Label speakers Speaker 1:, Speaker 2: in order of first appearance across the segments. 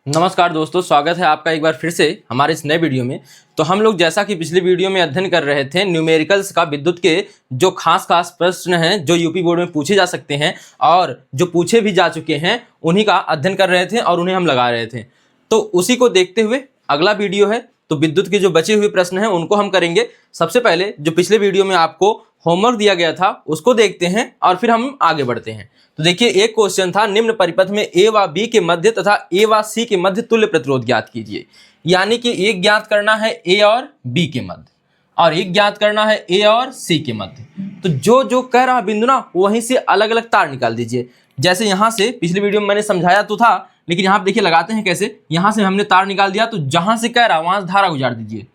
Speaker 1: नमस्कार दोस्तों, स्वागत है आपका एक बार फिर से हमारे इस नए वीडियो में। तो हम लोग जैसा कि पिछले वीडियो में अध्ययन कर रहे थे न्यूमेरिकल्स का, विद्युत के जो खास प्रश्न हैं जो यूपी बोर्ड में पूछे जा सकते हैं और जो पूछे भी जा चुके हैं उन्हीं का अध्ययन कर रहे थे और उन्हें हम लगा रहे थे। तो उसी को देखते हुए अगला वीडियो है, तो विद्युत के जो बचे हुए प्रश्न हैं उनको हम करेंगे। सबसे पहले जो पिछले वीडियो में आपको होमवर्क दिया गया था उसको देखते हैं और फिर हम आगे बढ़ते हैं। तो देखिए, एक क्वेश्चन था, निम्न परिपथ में ए व बी के मध्य तथा ए व सी के मध्य तुल्य प्रतिरोध ज्ञात कीजिए। यानी कि एक ज्ञात करना है ए और बी के मध्य और एक ज्ञात करना है ए और सी के मध्य। तो जो जो कह रहा बिंदु ना वहीं से अलग अलग तार निकाल दीजिए। जैसे यहाँ से पिछले वीडियो में मैंने समझाया तो था, लेकिन यहाँ पे देखिए लगाते हैं कैसे। यहाँ से हमने तार निकाल दिया तो जहां से कह रहा वहां से धारा गुजार दीजिए।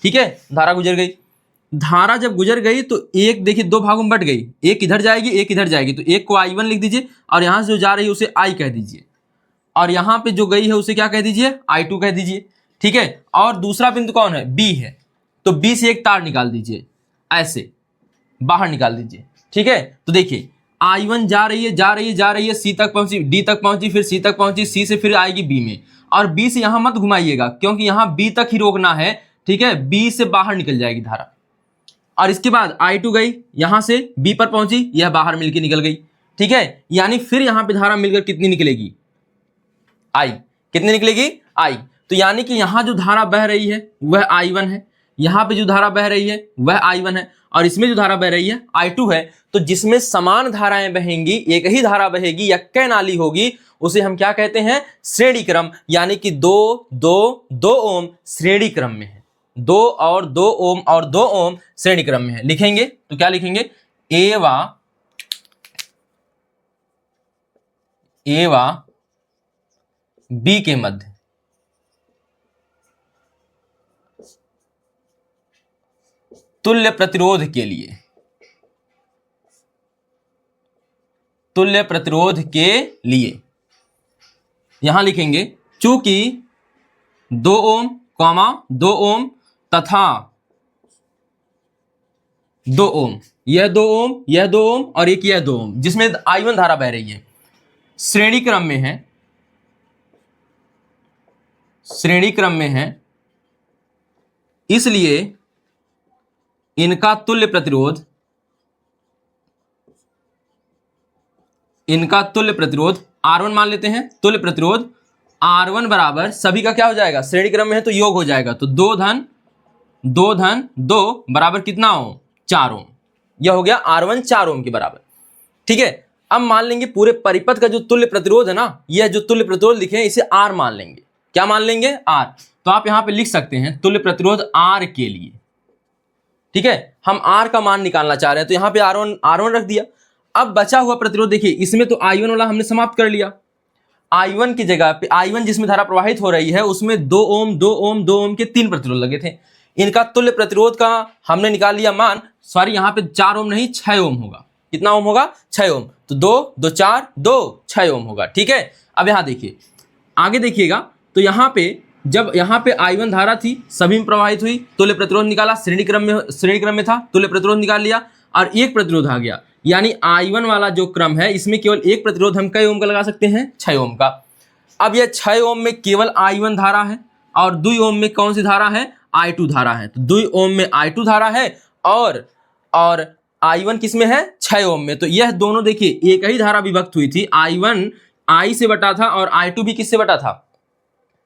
Speaker 1: ठीक है, धारा गुजर गई। धारा जब गुजर गई तो एक देखिए दो भागों में बट गई, एक इधर जाएगी एक इधर जाएगी। तो एक को I1 लिख दीजिए और यहां से जो जा रही है उसे I कह दीजिए और यहां पे जो गई है उसे क्या कह दीजिए, I2 कह दीजिए। ठीक है, और दूसरा बिंदु कौन है, B है। तो B से एक तार निकाल दीजिए, ऐसे बाहर निकाल दीजिए। ठीक है, तो देखिए I1 जा रही है जा रही है जा रही है, C तक पहुंची, D तक पहुंची, फिर C तक पहुंची, C से फिर आएगी B में। और B से यहां मत घुमाइएगा क्योंकि यहां B तक ही रोकना है। ठीक है, B से बाहर निकल जाएगी धारा। और इसके बाद I2 गई, यहां से B पर पहुंची, यह बाहर मिलकर निकल गई। ठीक है, यानी फिर यहां पे धारा मिलकर कितनी निकलेगी, I। कितनी निकलेगी, I। तो यानी कि यहां जो धारा बह रही है वह I1 है, यहां पे जो धारा बह रही है वह I1 है और इसमें जो धारा बह रही है I2 है। तो जिसमें समान धाराएं बहेंगी, एक ही धारा बहेगी या कै नाली होगी, उसे हम क्या कहते हैं, श्रेणी क्रम। यानी कि 2 ओम श्रेणी क्रम में है, 2 और 2 ओम और 2 ओम श्रेणी क्रम में है। लिखेंगे तो क्या लिखेंगे, ए व बी के मध्य तुल्य प्रतिरोध के लिए, तुल्य प्रतिरोध के लिए यहां लिखेंगे चूंकि 2 ओम 2 ओम तथा 2 ओम, यह 2 ओम यह 2 ओम और एक यह 2 ओम जिसमें I1 धारा बह रही है, श्रेणी क्रम में है, श्रेणी क्रम में है। इसलिए इनका तुल्य प्रतिरोध, इनका तुल्य प्रतिरोध R1 मान लेते हैं। तुल्य प्रतिरोध R1 बराबर सभी का क्या हो जाएगा, श्रेणी क्रम में है तो योग हो जाएगा। तो 2 धन 2 बराबर कितना ओम, 4 ओम। यह हो गया R1 4 ओम के बराबर। ठीक है, अब मान लेंगे पूरे परिपथ का जो तुल्य प्रतिरोध है ना, यह जो तुल्य प्रतिरोध लिखे हैं इसे R मान लेंगे। क्या मान लेंगे, R। तो आप यहां पे लिख सकते हैं तुल्य प्रतिरोध R के लिए। ठीक है, हम R का मान निकालना चाह रहे हैं तो यहां पे R1 रख दिया। अब बचा हुआ प्रतिरोध देखिए, इसमें तो I1 वाला हमने समाप्त कर लिया। I1 की जगह पे, I1 जिसमें धारा प्रवाहित हो रही है उसमें 2 ओम 2 ओम 2 ओम के 3 प्रतिरोध लगे थे। इनका तुल्य प्रतिरोध का हमने निकाल लिया मान, सॉरी यहाँ पे 4 ओम नहीं 6 ओम होगा। कितना ओम होगा, 6 ओम। तो 2 4 2 6 ओम होगा। ठीक है, अब यहाँ देखिए आगे देखिएगा, तो यहाँ पे जब यहाँ पे I1 धारा थी सभी में प्रवाहित हुई, तुल्य प्रतिरोध निकाला, श्रेणी क्रम में था, तुल्य प्रतिरोध निकाल लिया और एक प्रतिरोध आ गया। यानी I1 वाला जो क्रम है इसमें केवल एक प्रतिरोध हम कई ओम का लगा सकते हैं, 6 ओम का। अब यह 6 ओम में केवल I1 धारा है और 2 ओम में कौन सी धारा है, I2 धारा है। तो 2 ओम में I2 धारा है और I1 किस में है, 6 ओम में। तो यह दोनों देखिए एक ही धारा विभक्त हुई थी, I1 I से बटा था और I2 भी किससे बटा था,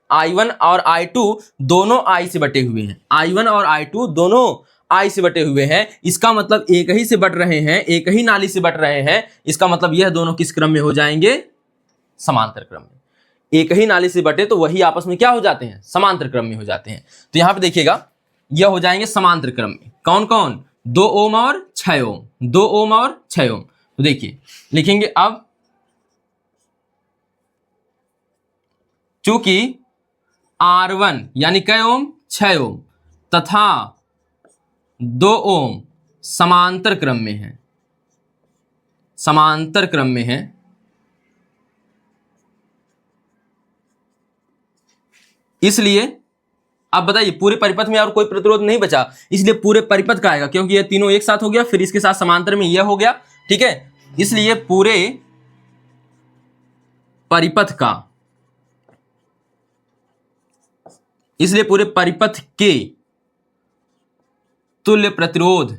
Speaker 1: I1 और I2 दोनों I से बटे हुए हैं। I1 और I2 दोनों I से बटे हुए हैं। इसका मतलब एक ही से बट रहे हैं, एक ही नाली से बट रहे हैं। इसका मतलब यह दोनों किस क्रम में हो जाएंगे, समांतर क्रम में। एक ही नाली से बटे तो वही आपस में क्या हो जाते हैं, समांतर क्रम में हो जाते हैं। तो यहां पे देखिएगा यह हो जाएंगे समांतर क्रम में। कौन कौन, 2 ओम और 6 ओम, 2 ओम और 6 ओम। तो देखिए लिखेंगे अब चूंकि R1 यानी कै ओम, 6 ओम तथा 2 ओम समांतर क्रम में है, समांतर क्रम में है, इसलिए अब बताइए पूरे परिपथ में और कोई प्रतिरोध नहीं बचा, इसलिए पूरे परिपथ का आएगा क्योंकि ये तीनों एक साथ हो गया, फिर इसके साथ समांतर में यह हो गया। ठीक है, इसलिए पूरे परिपथ का इसलिए पूरे परिपथ के तुल्य प्रतिरोध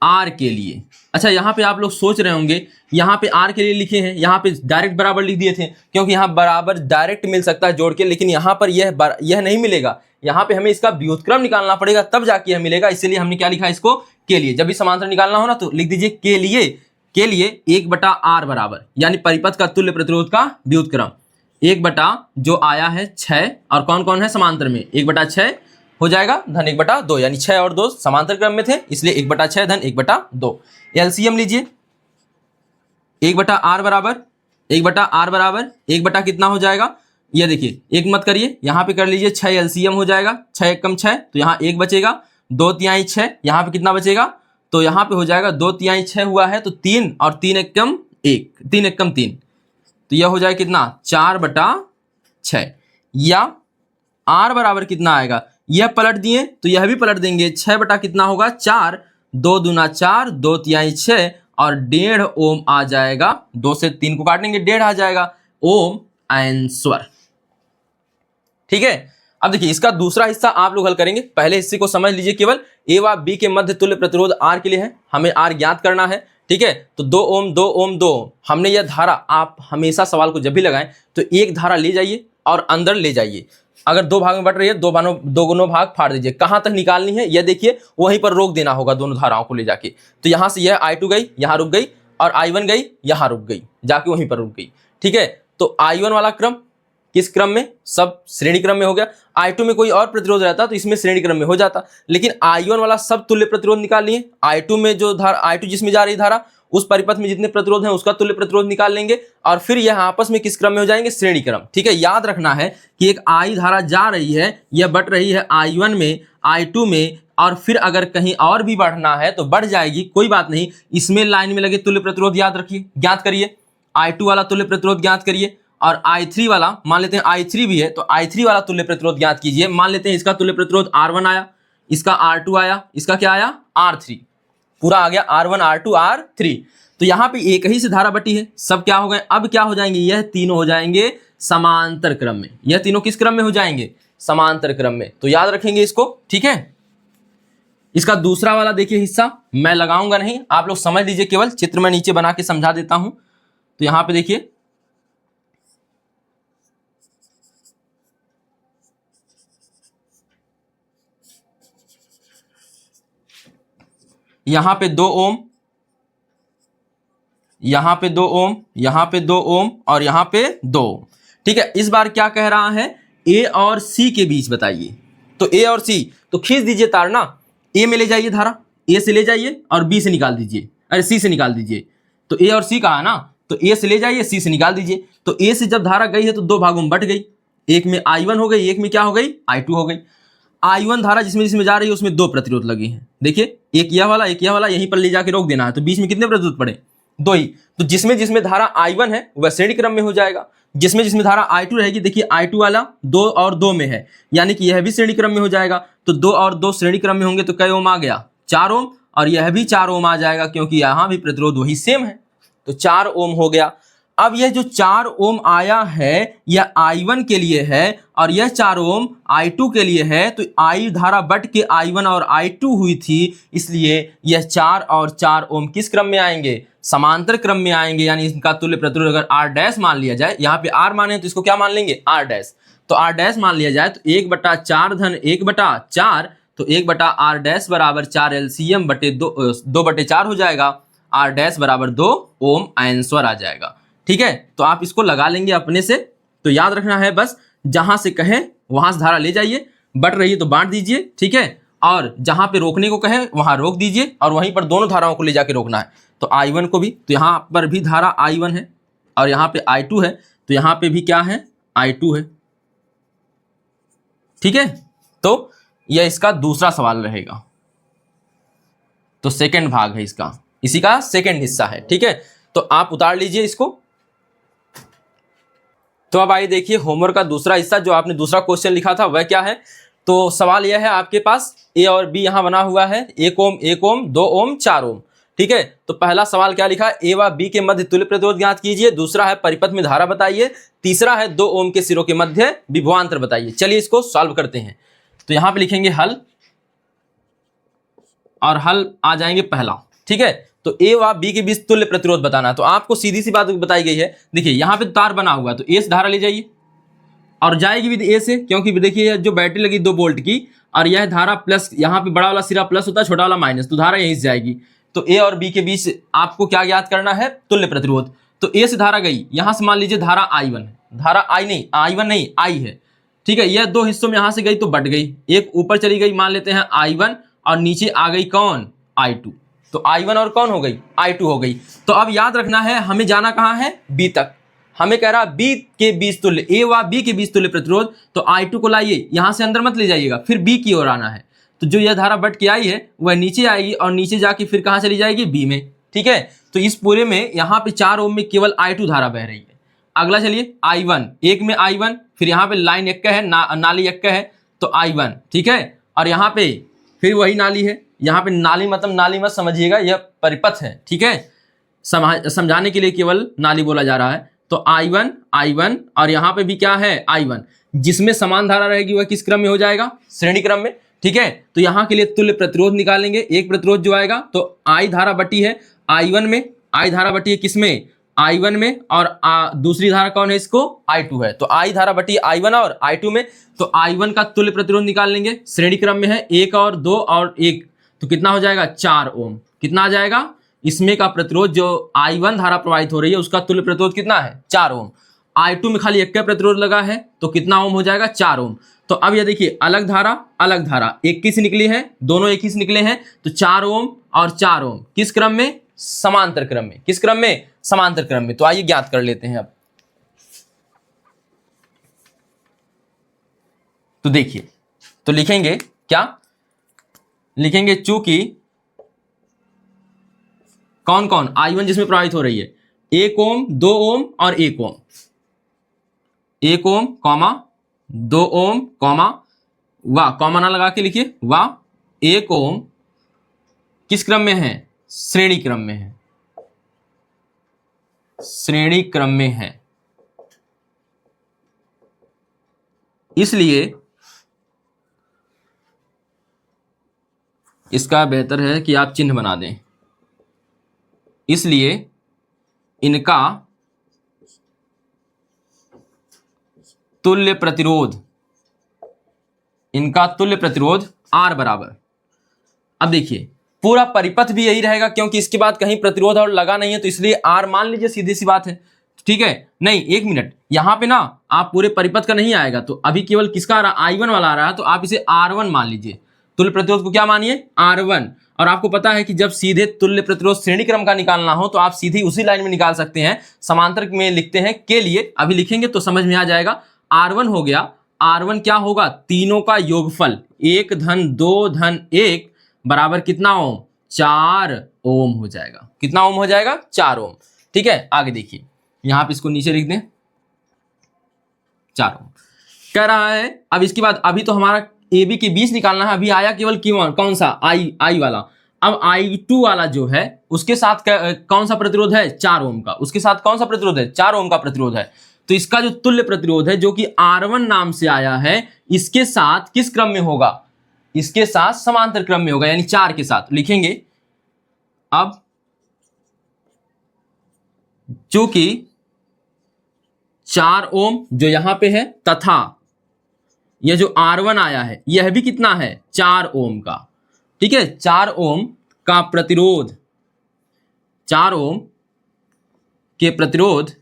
Speaker 1: R के लिए। अच्छा, यहां पे आप लोग सोच रहे होंगे यहां पे R के लिए लिखे हैं, यहां पे डायरेक्ट बराबर लिख दिए थे क्योंकि यहां बराबर डायरेक्ट मिल सकता है जोड़ के, लेकिन यहां पर यह नहीं मिलेगा। यहां पे हमें इसका व्युत्क्रम निकालना पड़ेगा तब जाके यह मिलेगा, इसीलिए हमने क्या लिखा इसको के लिए। जब भी समांतर निकालना हो ना तो लिख दीजिए के लिए 1/r बराबर, यानी परिपथ का तुल्य प्रतिरोध का व्युत्क्रम 1 जो आया है 6 और कौन कौन है समांतर में 1/6 हो जाएगा धन 1/2, यानी 6 और 2 समांतर क्रम में थे इसलिए 1/6 धन 1/2। एलसीएम लीजिए 1/r बराबर 1 कितना हो जाएगा, ये देखिए एक मत करिए, यहां पे कर लीजिए 6 एलसीएम हो जाएगा, 6 एकम 6 तो यहाँ 1 बचेगा, 2 तिहाई 6 यहाँ पे कितना बचेगा, तो यहाँ पे हो जाएगा 2 तिहाई 6 हुआ है तो 3 और 3 एकम 1, 3 एकम 3 तो यह हो जाएगा कितना 4/6, या r बराबर कितना आएगा, यह पलट दिए तो यह भी पलट देंगे, 6 कितना होगा 4, 2 दूना 4, 2 तिहाई 6 और 1.5 ओम आ जाएगा, 2 से 3 को काटेंगे 1.5 आ जाएगा ओम आंसर। ठीक है, अब देखिए इसका दूसरा हिस्सा आप लोग हल करेंगे, पहले हिस्से को समझ लीजिए। केवल ए व बी के मध्य तुल्य प्रतिरोध R के लिए है, हमें R ज्ञात करना है। ठीक है, तो 2 ओम 2 ओम 2 ओम हमने यह धारा, आप हमेशा सवाल को जब भी लगाएं तो एक धारा ले जाइए और अंदर ले जाइए, अगर 2 भाग में बट रही है 2 भाग फाड़ दीजिए, कहां तक निकालनी है यह देखिए, वहीं पर रोक देना होगा दोनों धाराओं को ले जाके। तो यहां से यह I2 गई यहां रुक गई और I1 गई यहां रुक गई, जाके वहीं पर रुक गई। ठीक है, तो I1 वाला क्रम किस क्रम में, सब श्रेणी क्रम में हो गया। I2 में कोई और प्रतिरोध रहता तो इसमें श्रेणी क्रम में हो जाता, लेकिन I1 वाला सब तुल्य प्रतिरोध निकाल लिए। I2 में जो धारा, I2 जिसमें जा रही धारा उस परिपथ में जितने प्रतिरोध हैं उसका तुल्य प्रतिरोध निकाल लेंगे और फिर यह आपस में किस क्रम में हो जाएंगे, श्रेणी क्रम। ठीक है, याद रखना है कि एक I धारा जा रही है, यह बढ़ रही है I1 में I2 में, और फिर अगर कहीं और भी बढ़ना है तो बढ़ जाएगी, कोई बात नहीं। इसमें लाइन में लगे तुल्य प्रतिरोध याद रखिए, ज्ञात करिए, I2 वाला तुल्य प्रतिरोध ज्ञात करिए, और I3 वाला मान लेते हैं I3 भी है तो I3 वाला तुल्य प्रतिरोध ज्ञात कीजिए। मान लेते हैं इसका तुल्य प्रतिरोध R1 आया, इसका R2 आया, इसका क्या आया R3, पूरा आ गया R1 R2 R3। तो यहाँ पे एक ही से धारा बटी है, सब क्या हो गए, अब क्या हो जाएंगे, यह तीनों हो जाएंगे समांतर क्रम में। यह तीनों किस क्रम में हो जाएंगे, समांतर क्रम में, तो याद रखेंगे इसको। ठीक है, इसका दूसरा वाला देखिए हिस्सा मैं लगाऊंगा नहीं, आप लोग समझ लीजिए, केवल चित्र में नीचे बना के समझा देता हूं। तो यहां पे देखिए यहां पे 2 ओम, यहां पे 2 ओम, यहां पे 2 ओम और यहां पे 2 ओम। ठीक है, इस बार क्या कह रहा है, ए और सी के बीच बताइए। तो ए और सी, तो खींच दीजिए तार ना, ए में ले जाइए धारा, ए से ले जाइए और बी से निकाल दीजिए, अरे सी से निकाल दीजिए। तो ए और सी कहा ना, तो ए से ले जाइए सी से निकाल दीजिए। तो ए से जब धारा गई है तो 2 भागों में बट गई, एक में I1 हो गई, एक में क्या हो गई I2 हो गई। I1 धारा जिसमें जिसमें जा रही है उसमें 2 प्रतिरोध लगे हैं, देखिए एक यह वाला एक यह वाला, यहीं पर ले जाके रोक देना है, तो बीच में कितने प्रतिरोध पड़े, 2 ही। तो जिसमें जिसमें धारा I1 है वह श्रेणी क्रम में हो जाएगा, जिसमें जिसमें धारा I2 रहेगी, देखिए I2 वाला 2 और 2 में है, यानी कि यह भी श्रेणी क्रम में हो जाएगा। तो 2 और 2 श्रेणी क्रम में होंगे तो कै ओम आ गया, 4 ओम, और यह भी 4 ओम आ जाएगा क्योंकि यहां भी प्रतिरोध वही सेम है, तो 4 ओम हो गया। अब यह जो 4 ओम आया है यह I1 के लिए है और यह 4 ओम I2 के लिए है। तो I धारा बट के I1 और I2 हुई थी, इसलिए यह 4 और 4 ओम किस क्रम में आएंगे, समांतर क्रम में आएंगे। यानी इनका तुल्य प्रतिरोध अगर R डैश मान लिया जाए, यहाँ पे R माने तो इसको क्या मान लेंगे R डैश, तो R डैश मान लिया जाए तो 1/4 धन 1/4, तो 1/R डैश बराबर 4 LCM बटे 2/4 हो जाएगा, R डैश बराबर 2 ओम आंसर आ जाएगा। ठीक है, तो आप इसको लगा लेंगे अपने से। तो याद रखना है बस, जहां से कहें वहां से धारा ले जाइए, बट रही है तो बांट दीजिए। ठीक है, और जहां पे रोकने को कहें वहां रोक दीजिए और वहीं पर दोनों धाराओं को ले जाके रोकना है। तो I1 को भी, तो यहाँ पर भी धारा I1 है और यहाँ पे I2 है, तो यहाँ पे भी क्या है I2 है। ठीक है, तो यह इसका दूसरा सवाल रहेगा, तो सेकंड भाग है इसका, इसी का सेकंड हिस्सा है। ठीक है, तो आप उतार लीजिए इसको। तो अब आइए देखिए होमवर्क का दूसरा हिस्सा, जो आपने दूसरा क्वेश्चन लिखा था वह क्या है। तो सवाल यह है, आपके पास ए और बी यहां बना हुआ है, 1 ओम 1 ओम 2 ओम 4 ओम। ठीक है। तो पहला सवाल क्या लिखा, ए व बी के मध्य तुल्य प्रतिरोध ज्ञात कीजिए, दूसरा है परिपथ में धारा बताइए, तीसरा है 2 ओम के सिरों के मध्य विभवांतर बताइए। चलिए इसको सॉल्व करते हैं। तो यहां पे लिखेंगे हल, और हल आ जाएंगे पहला, ठीक है। तो ए व बी के बीच तुल्य प्रतिरोध बताना है। तो आपको सीधी सी बात बताई गई है, देखिए यहां पे तार बना हुआ है, तो ए से धारा ले जाइए और जाएगी भी ए से, क्योंकि देखिए जो बैटरी लगी 2 वोल्ट की, और यह धारा प्लस, यहाँ पे बड़ा वाला सिरा प्लस होता है, छोटा वाला माइनस, तो धारा यहीं से जाएगी। तो ए और बी के बीच आपको क्या ज्ञात करना है, तुल्य प्रतिरोध। तो ए से धारा गई, यहां से मान लीजिए धारा I1 है, धारा I1 नहीं I है, ठीक है। यह 2 हिस्सों में यहां से गई तो बट गई, एक ऊपर चली गई, मान लेते हैं I1, और नीचे आ गई कौन, I2। तो I1 और कौन हो गई, I2 हो गई। तो अब याद रखना है हमें जाना कहाँ है, बी तक। हमें कह रहा बी के बीच तुल्य, ए व बी के बीच तुल्य प्रतिरोध। तो I2 को लाइए, यहां से अंदर मत ले जाइएगा, फिर बी की ओर आना है। तो जो यह धारा बट के आई है वह नीचे आएगी, और नीचे जाके फिर कहां चली जाएगी, बी में, ठीक है। तो इस पूरे में यहाँ पे 4 ओम में केवल I2 धारा बह रही है। अगला चलिए I1, एक में I1, फिर यहाँ पे लाइन एक का है, नाली एक का है, तो I1, ठीक है। और यहाँ पे फिर वही नाली है, यहाँ पे नाली मतलब नाली मत समझिएगा, यह परिपथ है, ठीक है। समझाने के लिए केवल नाली बोला जा रहा है। तो I1 और यहाँ पे भी क्या है, I1, जिसमें समान धारा रहेगी वह किस क्रम में हो जाएगा, श्रेणी क्रम में, ठीक है। तो यहाँ के लिए तुल्य प्रतिरोध निकालेंगे। एक प्रतिरोध जो आएगा, तो I धारा बटी है I1 में, I धारा बटी है किसमें, I1 में, और दूसरी धारा कौन है, इसको I2 है। तो I धारा बटी I1 और I2 में। तो I1 का तुल्य प्रतिरोध निकाल लेंगे, श्रेणी क्रम में है, 1 और 2 और 1, तो कितना हो जाएगा, 4 ओम। कितना आ जाएगा, इसमें का प्रतिरोध जो I1 धारा प्रवाहित हो रही है उसका तुल्य प्रतिरोध कितना है, 4 ओम। I2 में खाली 1 का प्रतिरोध लगा है, तो कितना ओम हो जाएगा, 4 ओम। तो अब ये देखिए अलग धारा एक की से निकली है, दोनों एक ही से निकले हैं, तो 4 ओम और 4 ओम किस क्रम में, समांतर क्रम में। किस क्रम में, समांतर क्रम में। तो आइए ज्ञात कर लेते हैं अब। तो देखिए, तो लिखेंगे क्या, लिखेंगे चूंकि कौन कौन, I1 जिसमें प्रवाहित हो रही है, 1 ओम, 2 ओम और 1 ओम, 1 ओम कॉमा 2 ओम कॉमा, वाह कॉमा ना लगा के लिखिए, वाह 1 ओम किस क्रम में है, श्रेणी क्रम में है, श्रेणी क्रम में है। इसलिए इसका बेहतर है कि आप चिन्ह बना दें। इसलिए इनका तुल्य प्रतिरोध, इनका तुल्य प्रतिरोध R बराबर। अब देखिए पूरा परिपथ भी यही रहेगा, क्योंकि इसके बाद कहीं प्रतिरोध और लगा नहीं है, तो इसलिए R मान लीजिए, सीधी सी बात है, ठीक है। नहीं, 1 मिनट, यहां पे ना आप पूरे परिपथ का नहीं आएगा, तो अभी केवल किसका आ रहा, I1 वाला आ रहा है, तो आप इसे R1 मान लीजिए। तुल्य प्रतिरोध को क्या मानिए, R1। और आपको पता है कि जब सीधे तुल्य प्रतिरोध श्रेणी क्रम का निकालना हो तो आप सीधी उसी लाइन में निकाल सकते हैं। समांतर में लिखते हैं के लिए, अभी लिखेंगे तो समझ में आ जाएगा। R1 हो गया, R1 क्या होगा, तीनों का योगफल, 1 धन 2 धन 1 बराबर कितना ओम, 4 ओम हो जाएगा। कितना ओम हो जाएगा, 4 ओम, ठीक है। आगे देखिए, यहां पे इसको नीचे लिख दें, 4 ओम कह रहा है। अब इसके बाद अभी तो हमारा ए बी के बीच निकालना है, अभी आया केवल कौन सा, आई वाला। अब I2 वाला जो है उसके साथ कौन सा प्रतिरोध है, 4 ओम का, उसके साथ कौन सा प्रतिरोध है, 4 ओम का प्रतिरोध है। तो इसका जो तुल्य प्रतिरोध है जो कि R1 नाम से आया है, इसके साथ किस क्रम में होगा, इसके साथ समांतर क्रम में होगा, यानी 4 के साथ लिखेंगे। अब चूंकि 4 ओम जो यहां पे है, तथा यह जो R1 आया है यह भी कितना है, 4 ओम का, ठीक है। 4 ओम का प्रतिरोध, 4 ओम के प्रतिरोध,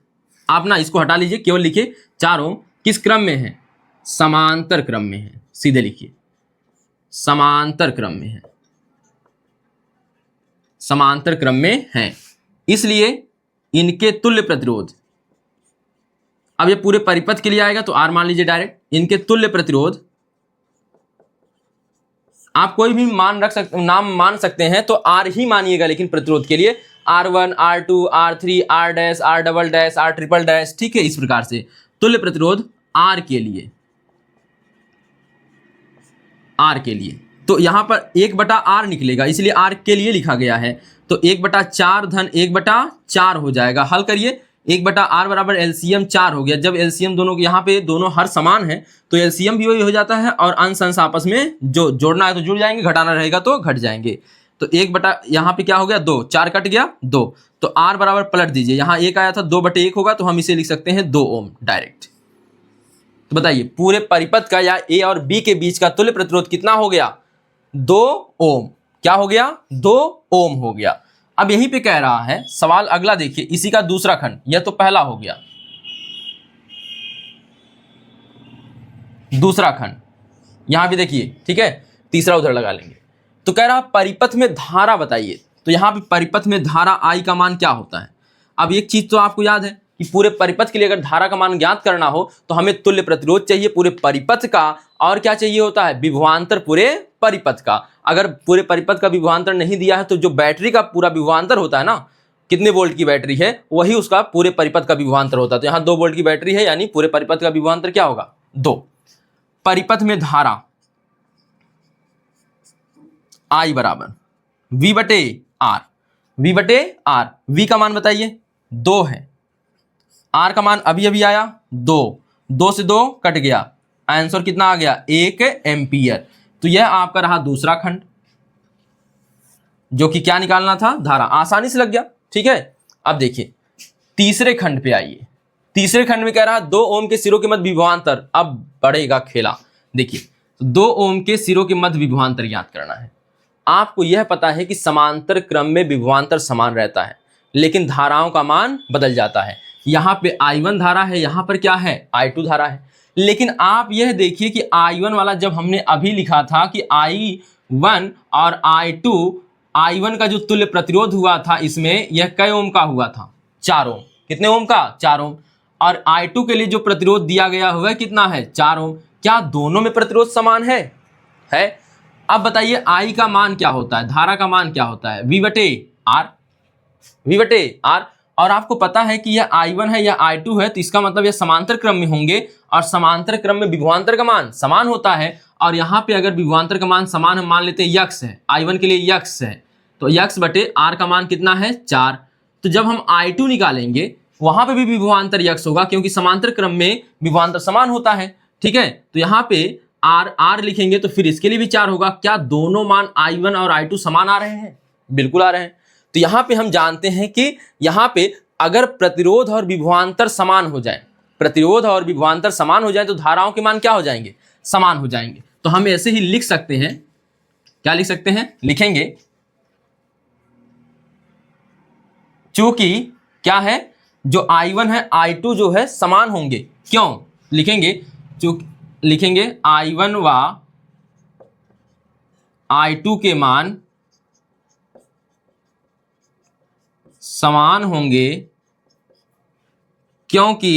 Speaker 1: आप ना इसको हटा लीजिए, केवल लिखिए 4 ओम किस क्रम में है, समांतर क्रम में है। सीधे लिखिए, समांतर क्रम में है, समांतर क्रम में है। इसलिए इनके तुल्य प्रतिरोध, अब ये पूरे परिपथ के लिए आएगा तो R मान लीजिए डायरेक्ट। इनके तुल्य प्रतिरोध आप कोई भी मान रख सकते, नाम मान सकते हैं, तो R ही मानिएगा, लेकिन प्रतिरोध के लिए R1, R2, R3, R dash, R double dash, R triple dash, ठीक है। इस प्रकार से तुल्य प्रतिरोध R के लिए, R के लिए तो यहां पर 1/R निकलेगा, इसलिए R के लिए लिखा गया है। तो 1/4 धन 1/4 हो जाएगा। हल करिए, 1/r बराबर एलसीएम 4 हो गया। जब एलसीएम दोनों यहाँ पे दोनों हर समान है तो एलसीएम भी वही हो जाता है और अंश अंश आपस में जो जोड़ना है तो जुड़ जाएंगे, घटाना रहेगा तो घट जाएंगे। तो 1 यहाँ पे क्या हो गया 2, 4 कट गया 2, तो r बराबर पलट दीजिए, यहाँ 1 आया था 2/1 होगा तो हम इसे लिख सकते हैं 2 ओम डायरेक्ट। तो बताइए पूरे परिपथ का या ए और बी के बीच का तुल्य प्रतिरोध कितना हो गया 2 ओम। क्या हो गया 2 ओम हो गया। अब यहीं पे कह रहा है सवाल अगला देखिए, इसी का दूसरा खंड, यह तो पहला हो गया, दूसरा खंड यहां भी देखिए, ठीक है, तीसरा उधर लगा लेंगे। तो कह रहा परिपथ में धारा बताइए। तो यहां पे परिपथ में धारा I का मान क्या होता है। अब एक चीज तो आपको याद है कि पूरे परिपथ के लिए अगर धारा का मान ज्ञात करना हो तो हमें तुल्य प्रतिरोध चाहिए पूरे परिपथ का, और क्या चाहिए होता है विभवांतर पूरे परिपथ का। अगर पूरे परिपथ का विभवांतर नहीं दिया है तो जो बैटरी का पूरा विभवांतर होता है ना, कितने वोल्ट की बैटरी है वही उसका पूरे परिपथ का विभवांतर होता है। तो यहाँ 2 वोल्ट की बैटरी है, यानी पूरे परिपथ का विभवांतर क्या होगा 2। परिपथ में धारा I बराबर V/R, V/R, V का मान बताइए 2 है, R का मान अभी अभी आया 2, 2 से 2 कट गया, आंसर कितना आ गया 1 एम्पियर। तो यह आपका रहा दूसरा खंड, जो कि क्या निकालना था धारा, आसानी से लग गया, ठीक है। अब देखिए तीसरे खंड पे आइए। तीसरे खंड में कह रहा 2 ओम के सिरों के मध्य विभवांतर, अब बढ़ेगा खेला। देखिए 2 ओम के सिरों के मध्य विभवांतर ज्ञात करना है। आपको यह पता है कि समांतर क्रम में विभवांतर समान रहता है लेकिन धाराओं का मान बदल जाता है। यहाँ पे I1 धारा है, यहाँ पर क्या है I2 धारा है। लेकिन आप यह देखिए कि I1 वाला जब हमने अभी लिखा था कि I1 और I2, I1 का जो तुल्य प्रतिरोध हुआ था इसमें यह कै ओम का हुआ था 4 ओम। कितने ओम का 4 ओम। और I2 के लिए जो प्रतिरोध दिया गया हुआ है कितना है 4 ओम। क्या दोनों में प्रतिरोध समान है? अब बताइए I का मान क्या होता है, धारा का मान क्या होता है V/R, V/R। और आपको पता है कि यह I1 है या I2 है तो इसका मतलब यह समांतर क्रम में होंगे और समांतर क्रम में विभवांतर का मान समान होता है। और यहाँ पे अगर विभवांतर का मान समान हम मान लेते हैं यक्स है, I1 के लिए यक्स है, तो यक्स/R का मान कितना है 4। तो जब हम I2 निकालेंगे वहां पे भी विभवांतर यक्स होगा क्योंकि समांतर क्रम में विभवांतर समान होता है, ठीक है। तो यहाँ पे R लिखेंगे तो फिर इसके लिए भी 4 होगा। क्या दोनों मान I1 और I2 समान आ रहे हैं? बिल्कुल आ रहे हैं। तो यहाँ पे हम जानते हैं कि यहाँ पे अगर प्रतिरोध और विभवांतर समान हो जाए, प्रतिरोध और विभवांतर समान हो जाए तो धाराओं के मान क्या हो जाएंगे समान हो जाएंगे। तो हम ऐसे ही लिख सकते हैं, क्या लिख सकते हैं, लिखेंगे चूंकि क्या है जो I1 है I2 जो है समान होंगे। क्यों लिखेंगे? चूंकि लिखेंगे I1 व I2 के मान समान होंगे क्योंकि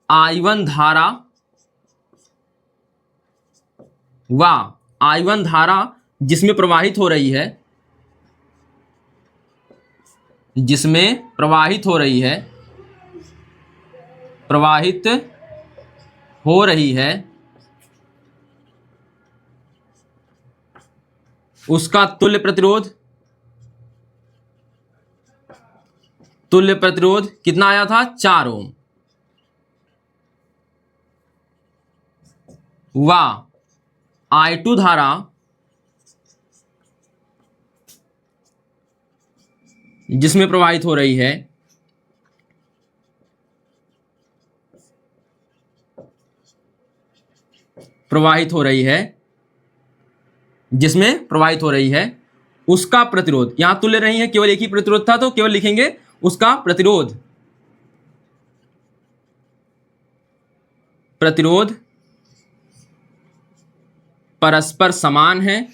Speaker 1: I1 धारा व I1 धारा जिसमें प्रवाहित हो रही है, प्रवाहित हो रही है उसका तुल्य प्रतिरोध कितना आया था 4 ओम। व I2 धारा जिसमें प्रवाहित हो रही है उसका प्रतिरोध, यहां तुल्य नहीं है केवल एक ही प्रतिरोध था तो केवल लिखेंगे उसका प्रतिरोध परस्पर समान है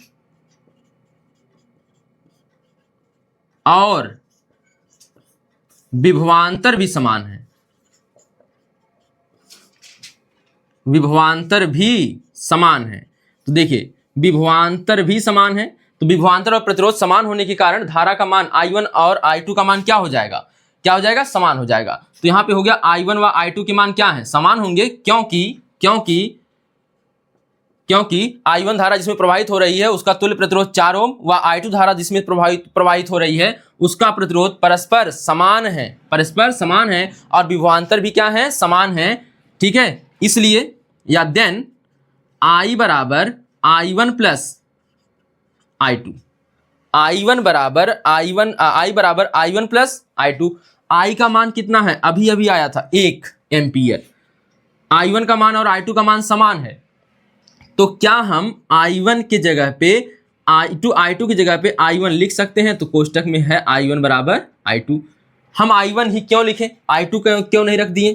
Speaker 1: और विभवांतर भी समान है, तो देखिए विभवांतर भी समान है, तो विभवांतर और प्रतिरोध समान होने के कारण धारा का मान I1 और I2 का मान क्या हो जाएगा समान हो जाएगा। तो यहां पे हो गया I1 व I2 के मान क्या है समान होंगे क्योंकि क्योंकि I1 धारा जिसमें प्रवाहित हो रही है उसका तुल्य प्रतिरोध 4 ओम व I2 धारा जिसमें प्रवाहित हो रही है उसका प्रतिरोध परस्पर समान है, परस्पर समान है, और विभवांतर भी क्या है, समान है। ठीक है, इसलिए या देन I बराबर I1 प्लस I2, I1 बराबर I1 प्लस I2। I का मान कितना है, अभी अभी आया था 1 एम्पियर। I1 का मान और I2 का मान समान है, तो क्या हम I1 के जगह पे I2 की जगह पे I1 लिख सकते हैं? तो कोष्टक में है I1 बराबर I2। हम I1 ही क्यों लिखें, I2 क्यों नहीं रख दिए?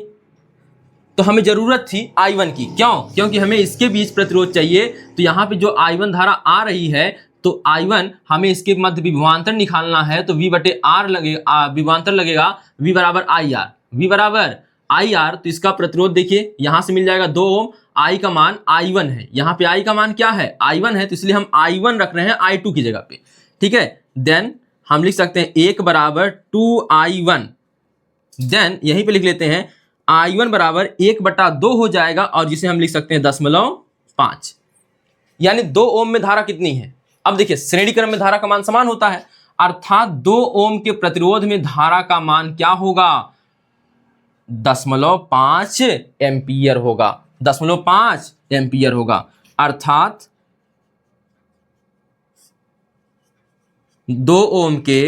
Speaker 1: तो हमें जरूरत थी I1 की, क्यों? क्योंकि हमें इसके बीच प्रतिरोध चाहिए। तो यहाँ पे जो I1 धारा आ रही है, तो I1 हमें इसके मध्य विभवांतर निकालना है, तो V बटे R लगेगा, विभवांतर लगेगा V बराबर IR, V बराबर IR। तो इसका प्रतिरोध देखिए यहां से मिल जाएगा 2 ओम। I का मान I1 है, यहाँ पे I का मान क्या है, I1 है, तो इसलिए हम I1 रख रहे हैं I2 की जगह पे। ठीक है, देन हम लिख सकते हैं 1 बराबर 2I1, देन यहीं पे लिख लेते हैं I1 बराबर 1/2 हो जाएगा, और जिसे हम लिख सकते हैं 0.5, यानी 2 ओम में धारा कितनी है? अब देखिए श्रेणी क्रम में धारा का मान समान होता है, अर्थात 2 ओम के प्रतिरोध में धारा का मान क्या होगा, 0.5 एम्पियर होगा, 0.5 एम्पियर होगा। अर्थात 2 ओम के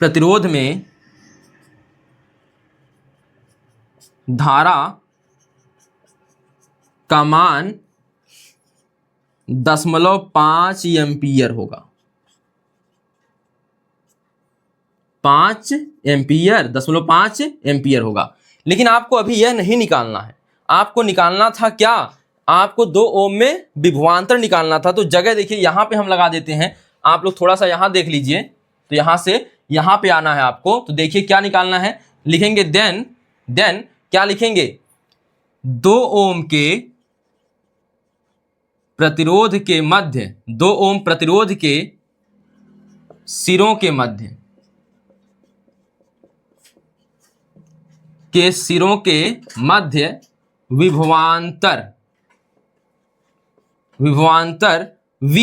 Speaker 1: प्रतिरोध में धारा का मान 0.5 एम्पियर होगा, 5 एम्पियर, 0.5 एम्पियर होगा। लेकिन आपको अभी यह नहीं निकालना है, आपको निकालना था क्या, आपको 2 ओम में विभवांतर निकालना था। तो जगह देखिए यहाँ पे हम लगा देते हैं, आप लोग थोड़ा सा यहाँ देख लीजिए, तो यहाँ से यहाँ पे आना है आपको। तो देखिए क्या निकालना है, लिखेंगे देन क्या लिखेंगे, 2 ओम के प्रतिरोध के मध्य, 2 ओम प्रतिरोध के सिरों के मध्य विभवांतर V।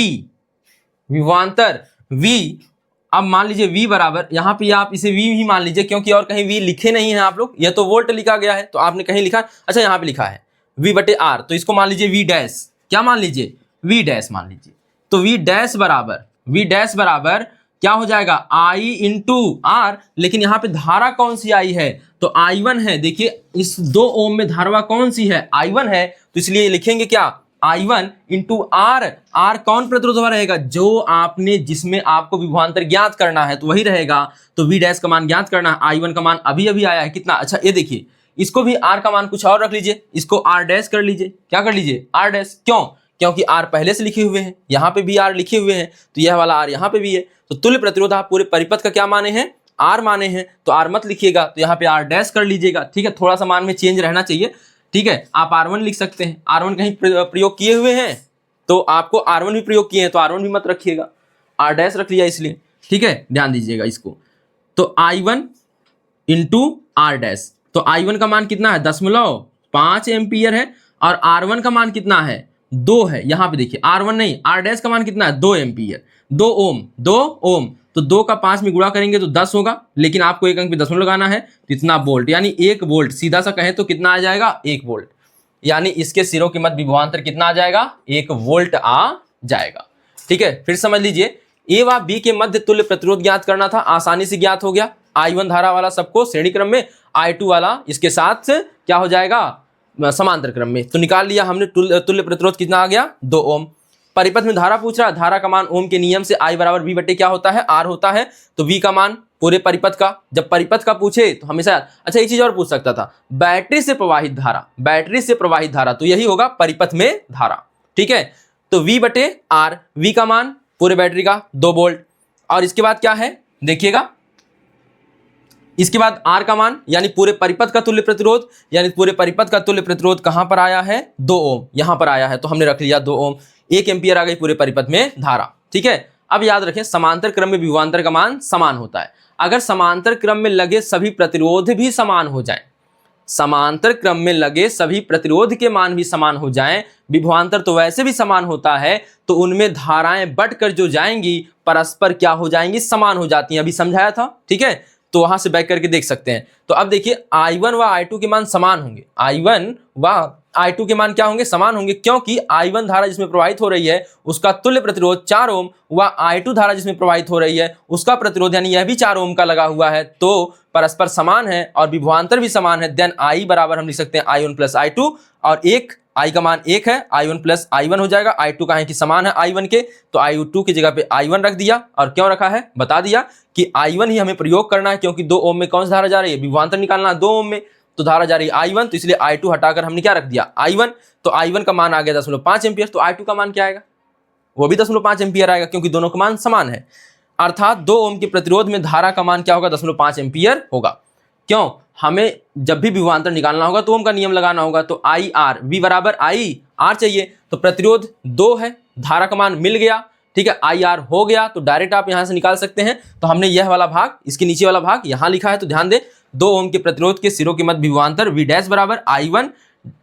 Speaker 1: अब मान लीजिए V बराबर, यहाँ पे आप इसे V ही मान लीजिए, क्योंकि और कहीं V लिखे नहीं है आप लोग, यह तो वोल्ट लिखा गया है, तो आपने कहीं लिखा, अच्छा यहाँ पे लिखा है V बटे R, तो इसको मान लीजिए V डैश, क्या मान लीजिए, V डैश मान लीजिए। तो V डैश बराबर क्या हो जाएगा, I इंटू R, लेकिन यहाँ पे धारा कौन सी आई है, तो I1 है। देखिए इस 2 ओम में धारा कौन सी है, I1 है, तो इसलिए लिखेंगे क्या, I1 इंटू R। R कौन प्रतिरोध रहेगा, जो आपने, जिसमें आपको विभवांतर ज्ञात करना है, तो वही रहेगा। तो V डैश का मान ज्ञात करना है, I1 का मान अभी अभी आया है कितना, अच्छा ये देखिए, इसको भी R का मान कुछ और रख लीजिए, इसको R डैश कर लीजिए, क्या कर लीजिए, R डैश। क्यों, क्योंकि R पहले से लिखे हुए हैं, यहाँ पे भी R लिखे हुए हैं, तो यह वाला R यहाँ पे भी है। तो तुल्य प्रतिरोध आप पूरे परिपथ का क्या माने हैं, R माने हैं, तो R मत लिखिएगा, तो यहाँ पे R डैश कर लीजिएगा। ठीक है, थोड़ा सा मान में चेंज रहना चाहिए। ठीक है, आप R1 लिख सकते हैं, R1 कहीं प्रयोग किए हुए हैं तो आपको R1 भी प्रयोग किए हैं, तो R1 भी मत रखिएगा, R डैश रख लिया इसलिए। ठीक है, ध्यान दीजिएगा इसको। तो I1 इंटू R डैश, तो I1 का मान कितना है, 0.5 एम्पियर है, और R1 का मान कितना है, 2 है। यहाँ पे देखिए R1 नहीं, R डैश का मान कितना है, 2 एम्पियर, 2 ओम। तो 2 का 5 में गुणा करेंगे तो 10 होगा, लेकिन आपको एक अंक पे 10 लगाना है, तो इतना वोल्ट, यानी 1 वोल्ट, सीधा सा कहें तो कितना आ जाएगा, 1 वोल्ट, यानी इसके सिरों के मध्य विभवांतर कितना आ जाएगा, 1 वोल्ट आ जाएगा। ठीक है, फिर समझ लीजिए, ए व बी के मध्य तुल्य प्रतिरोध ज्ञात करना था, आसानी से ज्ञात हो गया। I1 धारा वाला सबको श्रेणी क्रम में, I2 वाला इसके साथ क्या हो जाएगा, समांतर क्रम में। तो निकाल लिया हमने, तुल्य प्रतिरोध कितना आ गया, 2 ओम। परिपथ में धारा पूछ रहा है, धारा का मान ओम के नियम से I बराबर V बटे क्या होता है, R होता है। तो V का मान पूरे परिपथ का, जब परिपथ का पूछे तो हमेशा, अच्छा एक चीज और पूछ सकता था, बैटरी से प्रवाहित धारा, तो यही होगा परिपथ में धारा। ठीक है, तो V बटे R, V का मान पूरे बैटरी का 2 वोल्ट, और इसके बाद क्या है देखिएगा, इसके बाद R का मान, यानी पूरे परिपथ का तुल्य प्रतिरोध, यानी पूरे परिपथ का तुल्य प्रतिरोध कहां पर आया है, 2 ओम, यहां पर आया है, तो हमने रख लिया 2 ओम, 1 एम्पियर आ गई पूरे परिपथ में धारा। ठीक है, अब याद रखें, समांतर क्रम में विभवांतर का मान समान होता है। अगर समांतर क्रम में लगे सभी प्रतिरोध भी समान हो जाए, समांतर क्रम में लगे सभी प्रतिरोध के मान भी समान हो जाएं, विभवांतर तो वैसे भी समान होता है, तो उनमें धाराएं बटकर जो जाएंगी परस्पर क्या हो जाएंगी, समान हो जाती हैं। अभी समझाया था, ठीक है, तो वहां से बैक करके देख सकते हैं। तो अब देखिए I1 व I2 के मान समान होंगे, I1 व I2 के मान क्या होंगे, समान होंगे, क्योंकि I1 धारा जिसमें प्रवाहित हो रही है उसका तुल्य प्रतिरोध 4 ओम व I2 धारा जिसमें प्रवाहित हो रही है उसका प्रतिरोध यानी यह भी 4 ओम का लगा हुआ है, तो परस्पर समान है और विभवांतर भी समान है। देन I बराबर हम लिख सकते हैं I1 प्लस I2, और एक I का मान 1 है, I1 प्लस I1 हो जाएगा। I2 का है कि समान है I1 के, तो I2 की जगह पे I1 रख दिया। और क्यों रखा है बता दिया कि I1 ही हमें प्रयोग करना है, क्योंकि 2 ओम में कौन सी धारा जा रही है, विभवांतर निकालना है 2 ओम में, तो धारा जा रही है I1, तो इसलिए I2 हटाकर हमने क्या रख दिया I1, तो I1 का मान आ गया 0.5 एम्पियर, तो I2 का मान क्या आएगा, वो भी 0.5 एम्पियर आएगा, क्योंकि दोनों का मान समान है। अर्थात 2 ओम के प्रतिरोध में धारा का मान क्या होगा, 0.5 एम्पियर होगा। क्यों, हमें जब भी विभवांतर निकालना होगा तो ओम का नियम लगाना होगा, तो आई आर, वी बराबर आई आर चाहिए, तो प्रतिरोध 2 है, धारा का मान मिल गया, ठीक है, आई आर हो गया, तो डायरेक्ट आप यहां से निकाल सकते हैं। तो हमने यह वाला भाग, इसके नीचे वाला भाग यहां लिखा है, तो ध्यान दे, 2 ओम के प्रतिरोध के सिरों के मध्य विभवांतर वी डैश बराबर I1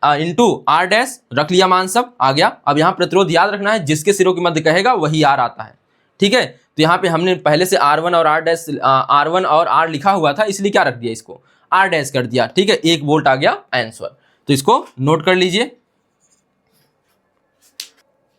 Speaker 1: इंटू आर डैश, रख लिया मान सब आ गया। अब यहाँ प्रतिरोध याद रखना है, जिसके सिरों के मध्य कहेगा वही आर आता है, ठीक है। तो यहाँ पे हमने पहले से R1 और R डैश, R1 और R लिखा हुआ था, इसलिए क्या रख दिया, इसको R डैश कर दिया, ठीक है, 1 वोल्ट आ गया आंसर। तो इसको नोट कर लीजिए।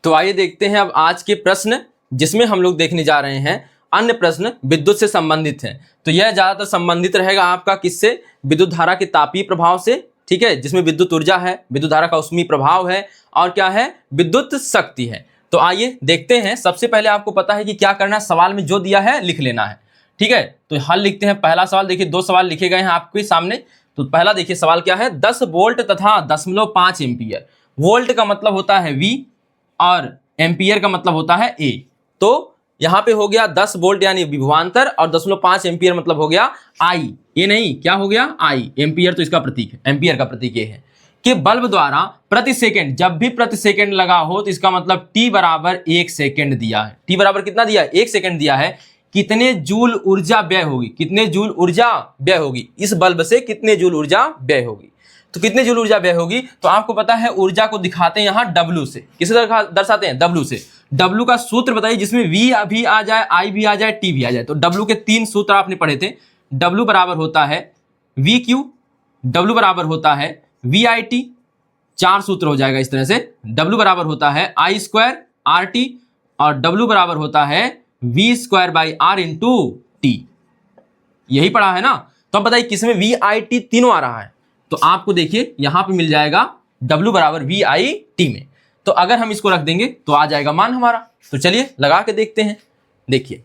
Speaker 1: तो आइए देखते हैं अब आज के प्रश्न, जिसमें हम लोग देखने जा रहे हैं अन्य प्रश्न विद्युत से संबंधित हैं। तो यह ज्यादातर संबंधित रहेगा आपका किससे, विद्युत धारा के तापीय प्रभाव से, ठीक है, जिसमें विद्युत ऊर्जा है, विद्युत धारा का ऊष्मीय प्रभाव है, और क्या है, विद्युत शक्ति है। तो आइए देखते हैं। सबसे पहले आपको पता है कि क्या करना है, सवाल में जो दिया है लिख लेना है, ठीक है। तो हल लिखते हैं। पहला सवाल देखिए, 2 सवाल लिखे गए हैं आपके सामने। तो पहला देखिए सवाल क्या है, 10 वोल्ट तथा 0.5 एम्पियर। वोल्ट का मतलब होता है V और एम्पियर का मतलब होता है A। तो यहाँ पे हो गया 10 वोल्ट यानी विभवांतर, और 0.5 एम्पियर मतलब हो गया I, ये नहीं क्या हो गया I, एम्पियर तो इसका प्रतीक है, एम्पियर का प्रतीक ये है कि बल्ब द्वारा प्रति सेकंड, जब भी प्रति सेकंड लगा हो तो इसका मतलब T बराबर 1 सेकंड दिया है। T बराबर कितना दिया है, 1 सेकंड दिया है। कितने जूल ऊर्जा व्यय होगी, कितने जूल ऊर्जा व्यय होगी, इस बल्ब से कितने जूल ऊर्जा व्यय होगी। तो कितने जूल ऊर्जा व्यय होगी, तो आपको पता है ऊर्जा को दिखाते हैं यहाँ W से। किसे दर्शाते हैं, W से। W का सूत्र बताइए जिसमें V भी आ जाए, I भी आ जाए, T भी आ जाए। तो W के 3 सूत्र आपने पढ़े थे। W बराबर होता है VQ, W बराबर होता है VIT, 4 सूत्र हो जाएगा इस तरह से। W बराबर होता है I² RT, और W बराबर होता है V²/R इंटू T। यही पढ़ा है ना। तो अब बताइए किसमें VIT तीनों आ रहा है, तो आपको देखिए यहां पे मिल जाएगा W बराबर VIT में। तो अगर हम इसको रख देंगे तो आ जाएगा मान हमारा। तो चलिए लगा के देखते हैं। देखिए,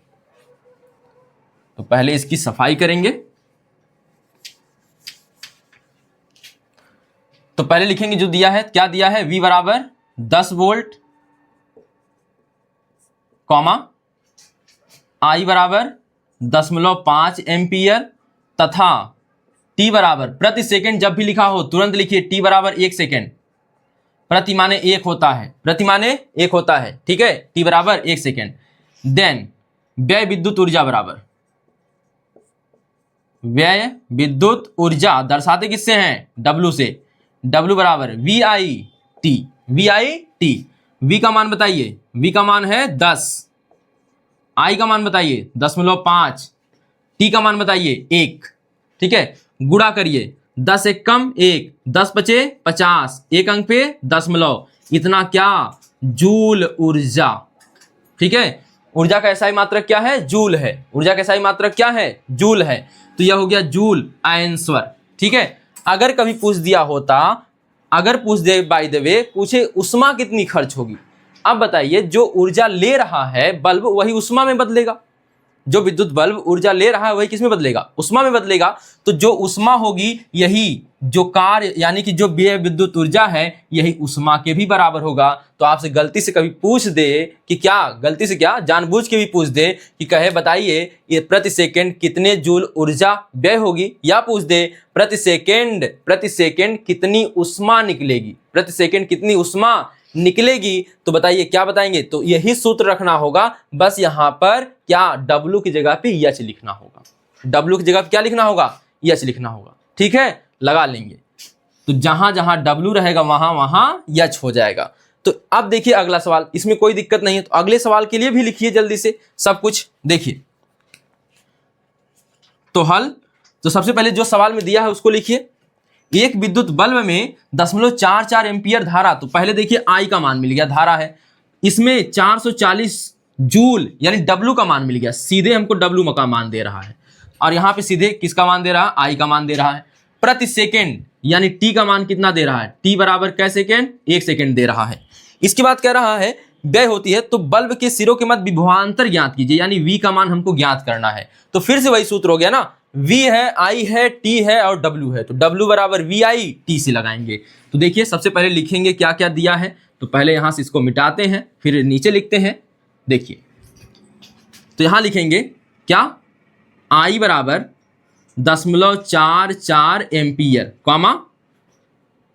Speaker 1: तो पहले इसकी सफाई करेंगे। तो पहले लिखेंगे जो दिया है, क्या दिया है, V बराबर 10 वोल्ट कॉमा I बराबर 0.5 एम्पियर तथा T बराबर, प्रति सेकंड जब भी लिखा हो तुरंत लिखिए T बराबर 1 सेकंड, प्रति माने 1 होता है, प्रति माने 1 होता है, ठीक है, T बराबर 1 सेकंड। देन व्यय विद्युत ऊर्जा बराबर, व्यय विद्युत ऊर्जा दर्शाते किससे हैं, W से। W बराबर VIT, VIT। V का मान बताइए, V का मान है 10, I का मान बताइए 0.5, T का मान बताइए 1, ठीक है। गुणा करिए, 10 एक कम 1, 10 बचे 50, एक अंक पे दशमलव, इतना क्या, जूल ऊर्जा, ठीक है। ऊर्जा का SI मात्रक क्या है, जूल है। ऊर्जा का SI मात्रक क्या है, जूल है। तो यह हो गया जूल आंसर, ठीक है। अगर कभी पूछ दिया होता, अगर पूछ दे बाय द वे पूछे उष्मा कितनी खर्च होगी, अब बताइए जो ऊर्जा ले रहा है बल्ब वही उष्मा में बदलेगा, जो विद्युत बल्ब ऊर्जा ले रहा है वही किसमें बदलेगा, उष्मा में बदलेगा। तो जो उष्मा होगी यही जो कार्य यानी कि जो व्यय विद्युत ऊर्जा है यही उष्मा के भी बराबर होगा। तो आपसे गलती से कभी पूछ दे कि क्या, गलती से क्या जानबूझ के भी पूछ दे कि कहे बताइए ये प्रति सेकंड कितने जूल ऊर्जा व्यय होगी, या पूछ दे प्रति सेकंड कितनी उष्मा निकलेगी, प्रति सेकंड कितनी उष्मा निकलेगी, तो बताइए क्या बताएंगे। तो यही सूत्र रखना होगा, बस यहां पर क्या W की जगह पे H लिखना होगा, W की जगह पे क्या लिखना होगा, H लिखना होगा, ठीक है, लगा लेंगे। तो जहां जहां W रहेगा वहां वहां H हो जाएगा। तो अब देखिए अगला सवाल, इसमें कोई दिक्कत नहीं है, तो अगले सवाल के लिए भी लिखिए जल्दी से सब कुछ देखिए। तो हल, तो सबसे पहले जो सवाल में दिया है उसको लिखिए। एक विद्युत बल्ब में 0.44 एम्पियर धारा, तो पहले देखिए आई का मान मिल गया, धारा है, इसमें 440 जूल यानी डब्ल्यू का मान मिल गया, सीधे हमको डब्ल्यू का मान दे रहा है, और यहां पे सीधे किसका मान दे रहा है, आई का मान दे रहा है। प्रति सेकेंड यानी टी का मान कितना दे रहा है, टी बराबर कै सेकेंड, 1 सेकेंड दे रहा है। इसके बाद कह रहा है व्यय होती है, तो बल्ब के सिरों के मध्य विभवांतर ज्ञात कीजिए, यानी वी का मान हमको ज्ञात करना है। तो फिर से वही सूत्र हो गया ना, V है, I है, T है और W है, तो W बराबर VI T से लगाएंगे। तो देखिए सबसे पहले लिखेंगे क्या क्या दिया है, तो पहले यहां से इसको मिटाते हैं, फिर नीचे लिखते हैं। देखिए तो यहां लिखेंगे क्या, I बराबर 0.44 एम्पियर, कॉमा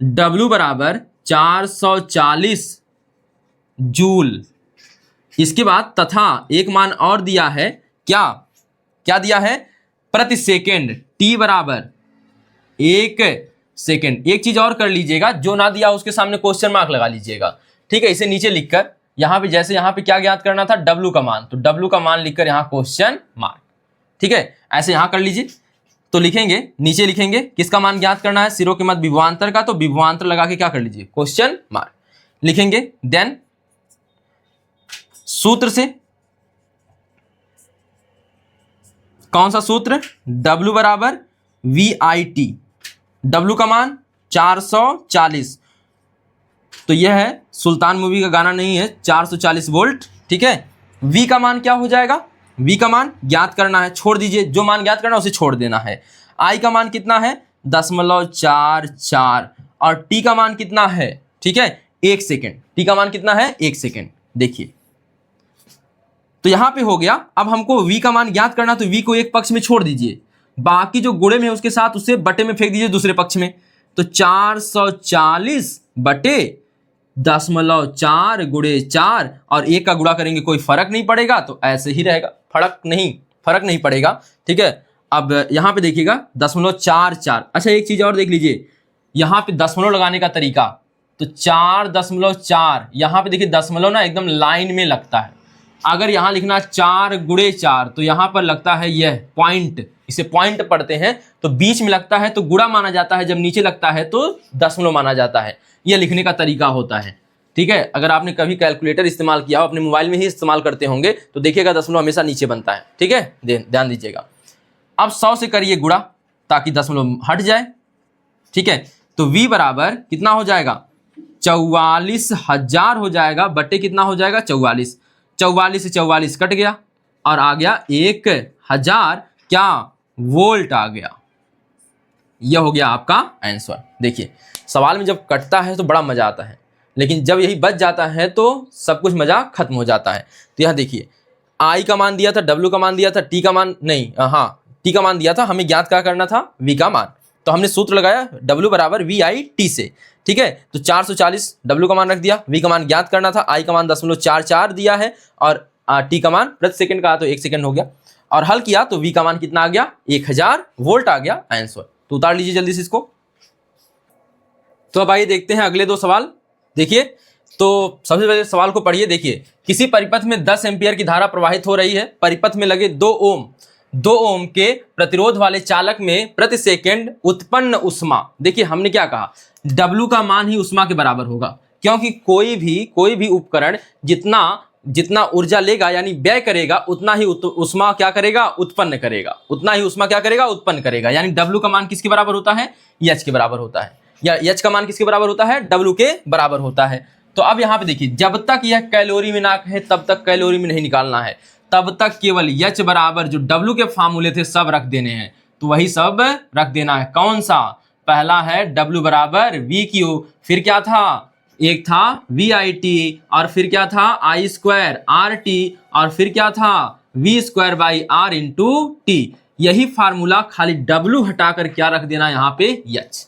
Speaker 1: W बराबर 440 जूल। इसके बाद तथा एक मान और दिया है, क्या क्या दिया है, प्रति सेकेंड, टी बराबर 1 सेकेंड। एक चीज और कर लीजिएगा, जो ना दिया उसके सामने क्वेश्चन मार्क लगा लीजिएगा, ठीक है। इसे नीचे लिखकर यहां पे, जैसे यहां पे क्या ज्ञात करना था, डब्ल्यू का मान, तो डब्ल्यू का मान लिखकर यहां क्वेश्चन मार्क, ठीक है, ऐसे यहां कर लीजिए। तो लिखेंगे, नीचे लिखेंगे किसका मान ज्ञात करना है, सिरों के मध्य विभवांतर का, तो विभवांतर लगा के क्या कर लीजिए, क्वेश्चन मार्क लिखेंगे। देन सूत्र से, कौन सा सूत्र, W बराबर VIT, W का मान 440, तो यह है सुल्तान मूवी का गाना नहीं है, 440 वोल्ट, ठीक है। V का मान क्या हो जाएगा, V का मान ज्ञात करना है, छोड़ दीजिए, जो मान ज्ञात करना है उसे छोड़ देना है। I का मान कितना है, 0.44, और T का मान कितना है, ठीक है, 1 सेकेंड, T का मान कितना है, 1 सेकेंड। देखिए तो यहां पे हो गया। अब हमको V का मान ज्ञात करना, तो V को एक पक्ष में छोड़ दीजिए, बाकी जो गुणे में है उसके साथ उसे बटे में फेंक दीजिए दूसरे पक्ष में। तो 440 बटे 0.4 गुणे 4, और 1 का गुणा करेंगे, कोई फर्क नहीं पड़ेगा, तो ऐसे ही रहेगा, फर्क नहीं पड़ेगा, ठीक है। अब यहां पे देखिएगा 0.44। अच्छा एक चीज और देख लीजिए, यहां पे दशमलव लगाने का तरीका, तो 4.4, यहां पे देखिए दशमलव ना एकदम लाइन में लगता है। अगर यहां लिखना 4 गुणे 4, तो यहां पर लगता है यह पॉइंट, इसे पॉइंट पढ़ते हैं, तो बीच में लगता है तो गुणा माना जाता है, जब नीचे लगता है तो दशमलव माना जाता है। यह लिखने का तरीका होता है, ठीक है। अगर आपने कभी कैलकुलेटर इस्तेमाल किया हो, अपने मोबाइल में ही इस्तेमाल करते होंगे, तो देखिएगा दशमलव हमेशा नीचे बनता है, ठीक है, ध्यान दीजिएगा। अब 100 से करिए गुणा, ताकि दशमलव हट जाए, ठीक है। तो V बराबर कितना हो जाएगा, 44,000 हो जाएगा, बटे कितना हो जाएगा, 44, 44 से 44 कट गया, और आ गया 1000 क्या, वोल्ट आ गया। यह हो गया आपका आंसर। देखिए सवाल में जब कटता है तो बड़ा मजा आता है, लेकिन जब यही बच जाता है तो सब कुछ मजा खत्म हो जाता है। तो यह देखिए, आई का मान दिया था, डब्ल्यू का मान दिया था, टी का मान नहीं, हाँ टी का मान दिया था, हमें ज्ञात क्या करना था, वी का मान। तो हमने सूत्र लगाया W बराबर VIT से, ठीक है। तो 440 W का मान रख दिया, V का मान ज्ञात करना था, I का मान 0.44 दिया है, और T का मान प्रति सेकंड का, तो 1 सेकंड हो गया, और हल किया तो V का मान कितना आ गया, 1000 वोल्ट आ गया आंसर। तो उतार लीजिए जल्दी से इसको। तो अब आइए देखते हैं अगले 2 सवाल। देखिए तो सबसे पहले सवाल को पढ़िए। देखिए, किसी परिपथ में 10 एम्पियर की धारा प्रवाहित हो रही है, परिपथ में लगे 2 ओम के प्रतिरोध वाले चालक में प्रति सेकंड उत्पन्न उष्मा। देखिए हमने क्या कहा, W का मान ही उष्मा के बराबर होगा, क्योंकि कोई भी उपकरण जितना ऊर्जा लेगा यानी व्यय करेगा, उतना ही उष्मा क्या करेगा, उत्पन्न करेगा, उतना ही उष्मा क्या करेगा, उत्पन्न करेगा। यानी W का मान किसके बराबर होता है, H के बराबर होता है, या H का मान किसके बराबर होता है, W के बराबर होता है। तो अब यहाँ पे देखिए, जब तक यह कैलोरी में ना है तब तक कैलोरी में नहीं निकालना है, तब तक केवल H बराबर जो W के फार्मूले थे सब रख देने हैं, तो वही सब रख देना है। कौन सा, पहला है W बराबर VQ, फिर क्या था, एक था VIT, और फिर क्या था I स्क्वायर RT, और फिर क्या था V square by R into T। यही फार्मूला, खाली W हटाकर क्या रख देना यहाँ पे, H,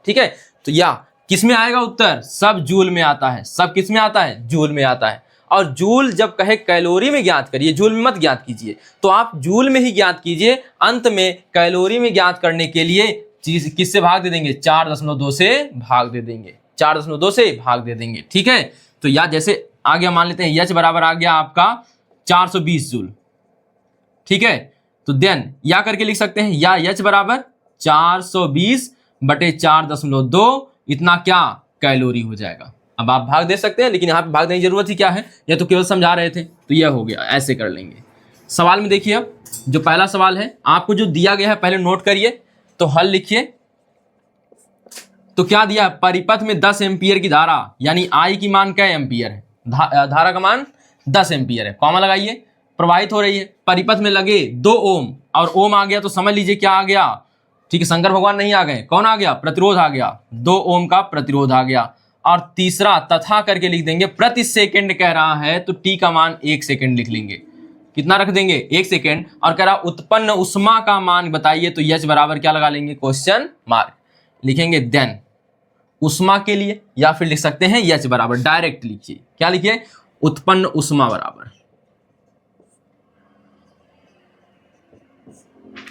Speaker 1: ठीक है। तो या किस में आएगा उत्तर, सब जूल में आता है, सब किस में आता है, जूल में आता है। और जूल जब कहे कैलोरी में ज्ञात करिए, जूल में मत ज्ञात कीजिए, तो आप जूल में ही ज्ञात कीजिए। अंत में कैलोरी में ज्ञात करने के लिए चीज किससे भाग दे देंगे, 4.2 से भाग दे देंगे, 4.2 से भाग दे देंगे। ठीक है, तो या जैसे आ गया, मान लेते हैं H बराबर आ गया आपका 420 जूल। ठीक है, तो देन या करके लिख सकते हैं, या H बराबर 420/4.2 इतना क्या कैलोरी हो जाएगा। अब आप भाग दे सकते हैं, लेकिन यहाँ पे भाग देने की जरूरत ही क्या है, या तो केवल समझा रहे थे, तो यह हो गया, ऐसे कर लेंगे। सवाल में देखिए, अब जो पहला सवाल है आपको जो दिया गया है पहले नोट करिए, तो हल लिखिए। तो क्या दिया, परिपथ में 10 एम्पियर की धारा, यानी आई की मान क्या एम्पियर है, धारा का मान 10 एम्पियर है, कॉमा लगाइए, प्रवाहित हो रही है। परिपथ में लगे 2 ओम, और ओम आ गया तो समझ लीजिए क्या आ गया, ठीक है, शंकर भगवान नहीं आ गए, कौन आ गया, प्रतिरोध आ गया, 2 ओम का प्रतिरोध आ गया। और तीसरा तथा करके लिख देंगे, प्रति सेकंड कह रहा है तो टी का मान 1 सेकंड लिख लेंगे, कितना रख देंगे, 1 सेकंड। और कह रहा उत्पन्न उष्मा का मान बताइए, तो H बराबर क्या लगा लेंगे, क्वेश्चन मार्क लिखेंगे। देन उष्मा के लिए या फिर लिख सकते हैं H बराबर, डायरेक्ट लिखिए, क्या लिखिए, उत्पन्न उष्मा बराबर,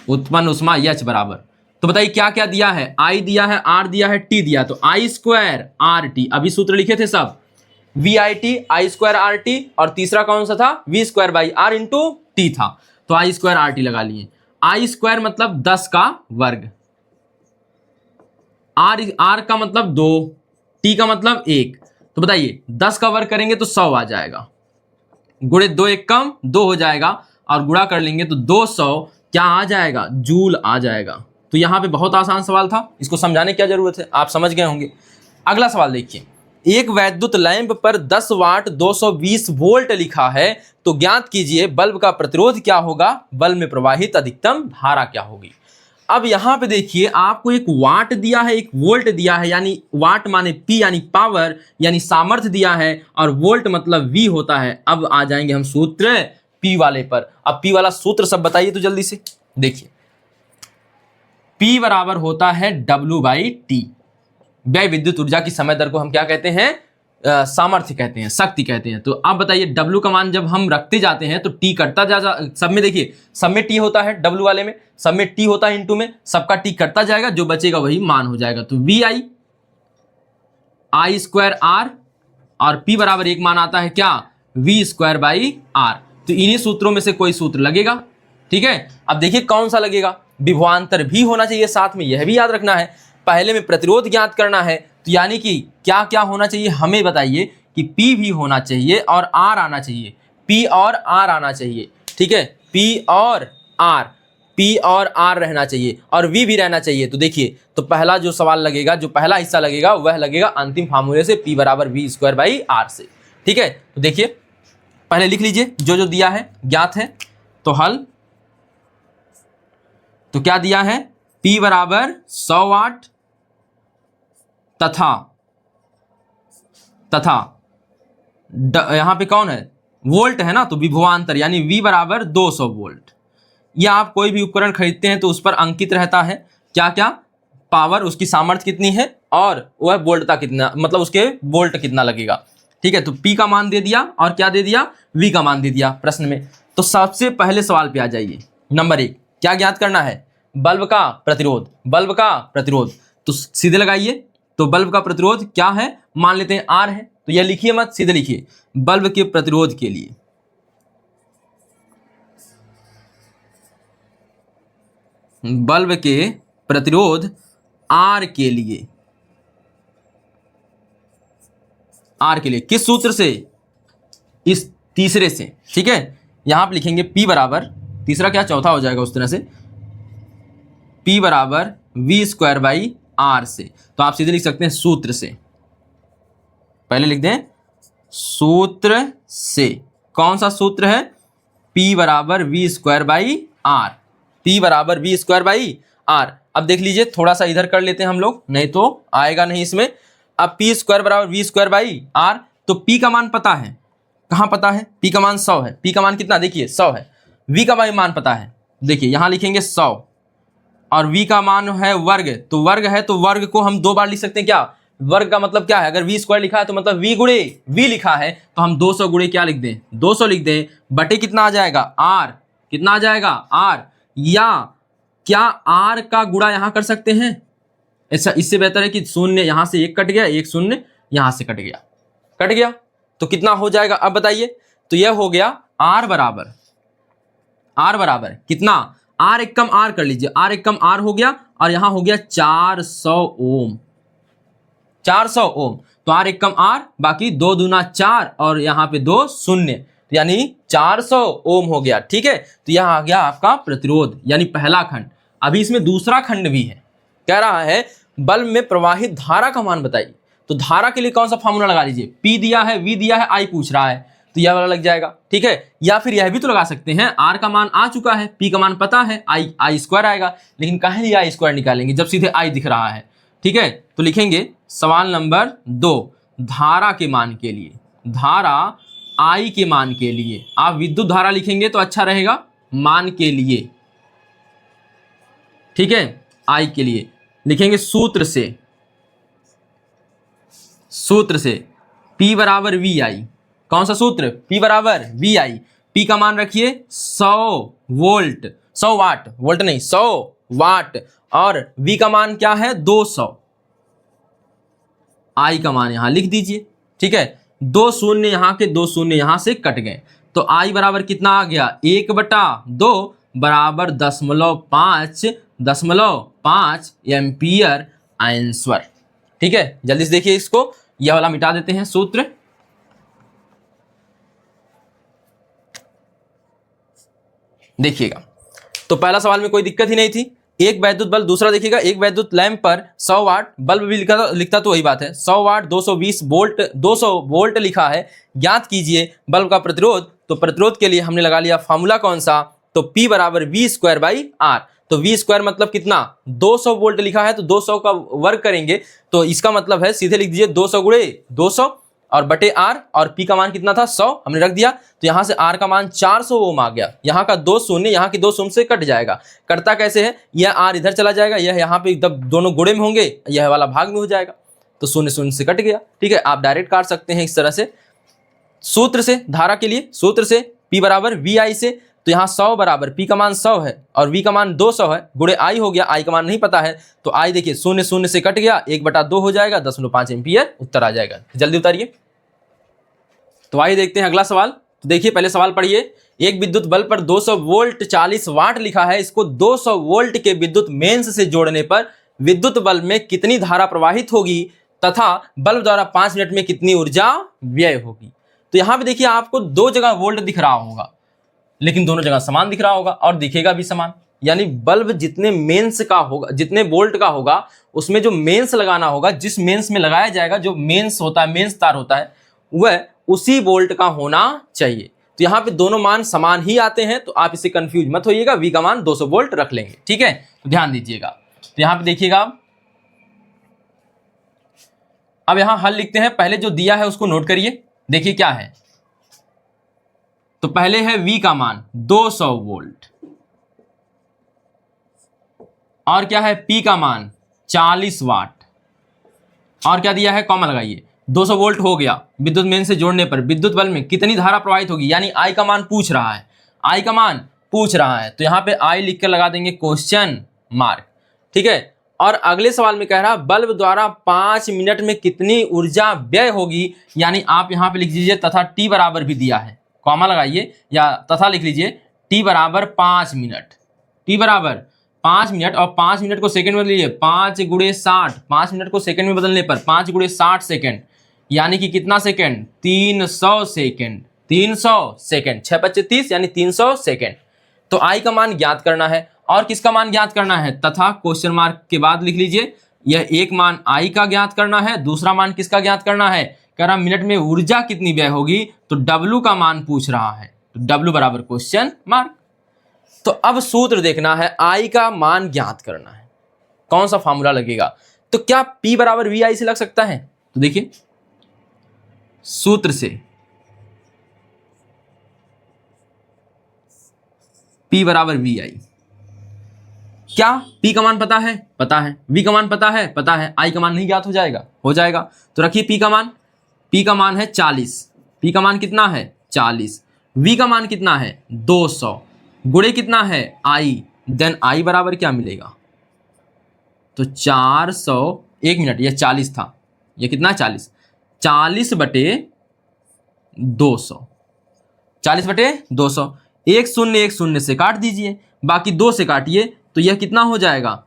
Speaker 1: उत्पन्न उष्मा H बराबर। तो बताइए क्या क्या दिया है, I दिया है, R दिया है, T दिया, तो I स्क्वायर RT, अभी सूत्र लिखे थे सब, VIT I स्क्वायर RT, और तीसरा कौन सा था, V square by R into T था, तो I स्क्वायर RT लगा लिए। I स्क्वायर मतलब 10 का वर्ग, R का मतलब 2, T का मतलब 1, तो बताइए 10 का वर्ग करेंगे तो 100 आ जाएगा, गुणे 2 1 कम 2 हो जाएगा, और गुणा कर लेंगे तो 200 क्या आ जाएगा, जूल आ जाएगा। तो यहाँ पे बहुत आसान सवाल था, इसको समझाने की क्या जरूरत है, आप समझ गए होंगे। अगला सवाल देखिए, एक वैद्युत लैंप पर 10 वाट 220 वोल्ट लिखा है, तो ज्ञात कीजिए बल्ब का प्रतिरोध क्या होगा, बल्ब में प्रवाहित अधिकतम धारा क्या होगी। अब यहाँ पे देखिए आपको एक वाट दिया है, एक वोल्ट दिया है, यानी वाट माने P यानी पावर यानी सामर्थ्य दिया है, और वोल्ट मतलब V होता है। अब आ जाएंगे हम सूत्र P वाले पर। अब P वाला सूत्र सब बताइए तो जल्दी से देखिए, P बराबर होता है W/T, व्यय विद्युत ऊर्जा की समय दर को हम क्या कहते हैं, सामर्थ्य कहते हैं, शक्ति कहते हैं। तो अब बताइए W का मान जब हम रखते जाते हैं तो T कटता जा, सब में देखिए, सब में T होता है, W वाले में सब में T होता है, इंटू में सबका T कटता जाएगा, जो बचेगा वही मान हो जाएगा। तो VI I स्क्वायर R, और P बराबर एक मान आता है क्या, V स्क्वायर बाई R। तो इन्हीं सूत्रों में से कोई सूत्र लगेगा। ठीक है, अब देखिए कौन सा लगेगा, विभवांतर भी होना चाहिए साथ में, यह भी याद रखना है। पहले में प्रतिरोध ज्ञात करना है, तो यानी कि क्या क्या होना चाहिए हमें बताइए, कि P भी होना चाहिए और R आना चाहिए, P और R आना चाहिए। ठीक है, P और R रहना चाहिए, और V भी रहना चाहिए। तो देखिए, तो पहला जो सवाल लगेगा, जो पहला हिस्सा लगेगा वह लगेगा अंतिम फार्मूले से, P बराबर V स्क्वायर बाई R से। ठीक है, तो देखिए पहले लिख लीजिए जो जो दिया है ज्ञात है, तो हल, तो क्या दिया है, P बराबर 100 वाट तथा यहां पे कौन है, वोल्ट है ना, तो विभवांतर यानी V बराबर 200 वोल्ट। या आप कोई भी उपकरण खरीदते हैं तो उस पर अंकित रहता है क्या क्या, पावर, उसकी सामर्थ्य कितनी है, और वह वोल्टता कितना, मतलब उसके वोल्ट कितना लगेगा। ठीक है, तो P का मान दे दिया, और क्या दे दिया, V का मान दे दिया प्रश्न में। तो सबसे पहले सवाल पे आ जाइए, नंबर 1 क्या ज्ञात करना है, बल्ब का प्रतिरोध, बल्ब का प्रतिरोध, तो सीधे लगाइए। तो बल्ब का प्रतिरोध क्या है, मान लेते हैं R है, तो यह लिखिए मत, सीधे लिखिए, बल्ब के प्रतिरोध के लिए, बल्ब के प्रतिरोध R के लिए, R के लिए किस सूत्र से, इस तीसरे से। ठीक है, यहां पर लिखेंगे P बराबर, तीसरा क्या चौथा हो जाएगा उस तरह से, P बराबर V स्क्वायर बाई R से। तो आप सीधे लिख सकते हैं सूत्र से, पहले लिख दें सूत्र से, कौन सा सूत्र है, P बराबर V square by R, P बराबर V स्क्वायर बाई R। अब देख लीजिए थोड़ा सा इधर कर लेते हैं हम लोग, नहीं तो आएगा नहीं इसमें। अब P स्क्वायर बराबर V स्क्वायर बाई R, तो P का मान पता है, कहाँ पता है, P का मान 100 है, P का मान कितना देखिए 100 है, V का मान पता है, देखिए यहां लिखेंगे 100, और V का मान है वर्ग, तो वर्ग है तो वर्ग को हम 2 बार लिख सकते हैं, क्या वर्ग का मतलब क्या है, अगर V स्क्वायर लिखा है तो मतलब V गुणे V लिखा है, तो हम 200 गुणे क्या लिख दें, 200 लिख दें, बटे कितना आ जाएगा R, कितना आ जाएगा R, या क्या आर का गुणा यहां कर सकते हैं? ऐसा इससे बेहतर है कि शून्य यहां से एक कट गया, एक शून्य यहां से कट गया तो कितना हो जाएगा अब बताइए। तो यह हो गया आर बराबर कितना, आर एक कम आर कर लीजिए, आर एक कम आर हो गया और यहां हो गया 400 ओम, 400 ओम। तो आर एक कम आर, बाकी 2 दूना 4 और यहाँ पे 2 शून्य, यानी 400 ओम हो गया। ठीक है, तो यह आ गया आपका प्रतिरोध यानी पहला खंड। अभी इसमें दूसरा खंड भी है, कह रहा है बल्ब में प्रवाहित धारा का मान बताइए। तो धारा के लिए कौन सा फार्मूला लगा लीजिए, P दिया है, V दिया है, I पूछ रहा है, तो यह वाला लग जाएगा। ठीक है, या फिर यह भी तो लगा सकते हैं, R का मान आ चुका है, P का मान पता है, I स्क्वायर आएगा, लेकिन काहे लिए I स्क्वायर निकालेंगे जब सीधे I दिख रहा है। ठीक है, तो लिखेंगे सवाल नंबर 2, धारा के मान के लिए, धारा I के मान के लिए, आप विद्युत धारा लिखेंगे तो अच्छा रहेगा, मान के लिए। ठीक है, I के लिए लिखेंगे सूत्र से P बराबर VI। कौन सा सूत्र, P बराबर VI। P का मान रखिए 100 वोल्ट, 100 वाट, वोल्ट नहीं 100 वाट, और V का मान क्या है 200, I का मान यहां लिख दीजिए। ठीक है, 2 शून्य यहां के 2 शून्य यहां से कट गए, तो I बराबर कितना आ गया 1/2 बराबर 0.5 एम्पियर आंसर। ठीक है, जल्दी से देखिए इसको, यह वाला मिटा देते हैं सूत्र। देखिएगा, तो पहला सवाल में कोई दिक्कत ही नहीं थी, एक वैद्युत बल्ब, दूसरा देखिएगा एक वैद्युत लैंप पर 100 वाट, बल्ब भी लिखता तो वही बात है, 100 वाट 220 वोल्ट, 200 वोल्ट लिखा है, ज्ञात कीजिए बल्ब का प्रतिरोध। तो प्रतिरोध के लिए हमने लगा लिया फार्मूला कौन सा, तो P बराबर V²/R। तो V² मतलब कितना, 200 वोल्ट लिखा है तो 200 का वर्ग करेंगे, तो इसका मतलब है सीधे लिख दीजिए 200 गुणे 200 और बटे R, और P का मान कितना था 100 हमने रख दिया, तो यहां से R का मान 400 ओम आ गया। यहाँ का 2 शून्य यहाँ की 2 शून्य से कट जाएगा, कटता कैसे है, यह R इधर चला जाएगा, यह यहाँ पे एकदम दोनों गुणे में होंगे, यह वाला भाग में हो जाएगा, तो शून्य शून्य से कट गया। ठीक है, आप डायरेक्ट काट सकते हैं इस तरह से सूत्र से, धारा के लिए सूत्र से P बराबर VI से। तो यहाँ 100 बराबर P का मान 100 है और V का मान 200 है, गुणे I हो गया, I का मान नहीं पता है, तो I देखिए शून्य शून्य से कट गया, 1/2 हो जाएगा, 0.5 एम्पियर उत्तर आ जाएगा। जल्दी उतारिए। तो आइए देखते हैं अगला सवाल। तो देखिए पहले सवाल पढ़िए, एक विद्युत बल्ब पर 200 वोल्ट 40 वाट लिखा है, इसको 200 वोल्ट के विद्युत मेंस से जोड़ने पर विद्युत बल्ब में कितनी धारा प्रवाहित होगी तथा बल्ब द्वारा 5 मिनट में कितनी ऊर्जा व्यय होगी। तो यहाँ पे देखिए आपको 2 जगह वोल्ट दिख रहा होगा, लेकिन दोनों जगह समान दिख रहा होगा और दिखेगा भी समान, यानी बल्ब जितने मेंस का होगा, जितने वोल्ट का होगा, उसमें जो मेंस लगाना होगा, जिस मेंस में लगाया जाएगा, जो मेंस होता है, मेंस तार होता है, वह उसी वोल्ट का होना चाहिए। तो यहाँ पे दोनों मान समान ही आते हैं, तो आप इसे कंफ्यूज मत होइएगा, V का मान 200 वोल्ट रख लेंगे। ठीक है, तो ध्यान दीजिएगा। तो यहाँ पे देखिएगा, अब यहाँ हल लिखते हैं, पहले जो दिया है उसको नोट करिए, देखिए क्या है। तो पहले है V का मान 200 वोल्ट, और क्या है P का मान 40 वाट, और क्या दिया है, कॉमा लगाइए, 200 वोल्ट हो गया। विद्युत मेन से जोड़ने पर विद्युत बल्ब में कितनी धारा प्रवाहित होगी, यानी I का मान पूछ रहा है, I का मान पूछ रहा है, तो यहाँ पे I लिख कर लगा देंगे क्वेश्चन मार्क। ठीक है, और अगले सवाल में कह रहा है बल्ब द्वारा 5 मिनट में कितनी ऊर्जा व्यय होगी, यानी आप यहाँ पे लिख दीजिए तथा T बराबर भी दिया है, कॉमा लगाइए या तथा लिख लीजिए, T बराबर 5 मिनट, T बराबर 5 मिनट, और 5 मिनट को सेकंड में लीजिए, 5 गुणे 60, 5 मिनट को सेकंड में बदलने पर 5 गुणे 60 सेकंड, यानी कि कितना सेकंड, 300 सेकंड, 300 सेकंड, 6×5 30 यानी 300 सेकंड। तो I का मान ज्ञात करना है, और किसका मान ज्ञात करना है, तथा क्वेश्चन मार्क के बाद लिख लीजिए, यह एक मान I का ज्ञात करना है, दूसरा मान किसका ज्ञात करना है, कह रहा मिनट में ऊर्जा कितनी व्यय होगी, तो W का मान पूछ रहा है, तो W बराबर क्वेश्चन मार्क। तो अब सूत्र देखना है, I का मान ज्ञात करना है, कौन सा फार्मूला लगेगा। तो क्या P बराबर VI से लग सकता है, तो देखिए सूत्र से P बराबर VI, क्या P का मान पता है, पता है, V का मान पता है, पता है, I का मान नहीं ज्ञात हो जाएगा, हो जाएगा। तो रखिए P का मान, P का मान है 40, P का मान कितना है 40, V का मान कितना है 200, गुणे कितना है I देन आई बराबर क्या मिलेगा, तो 400, 1 मिनट, ये 40 था, ये कितना 40, 40/200, 40/200, एक शून्य से काट दीजिए, बाकी 2 से काटिए, तो यह कितना हो जाएगा,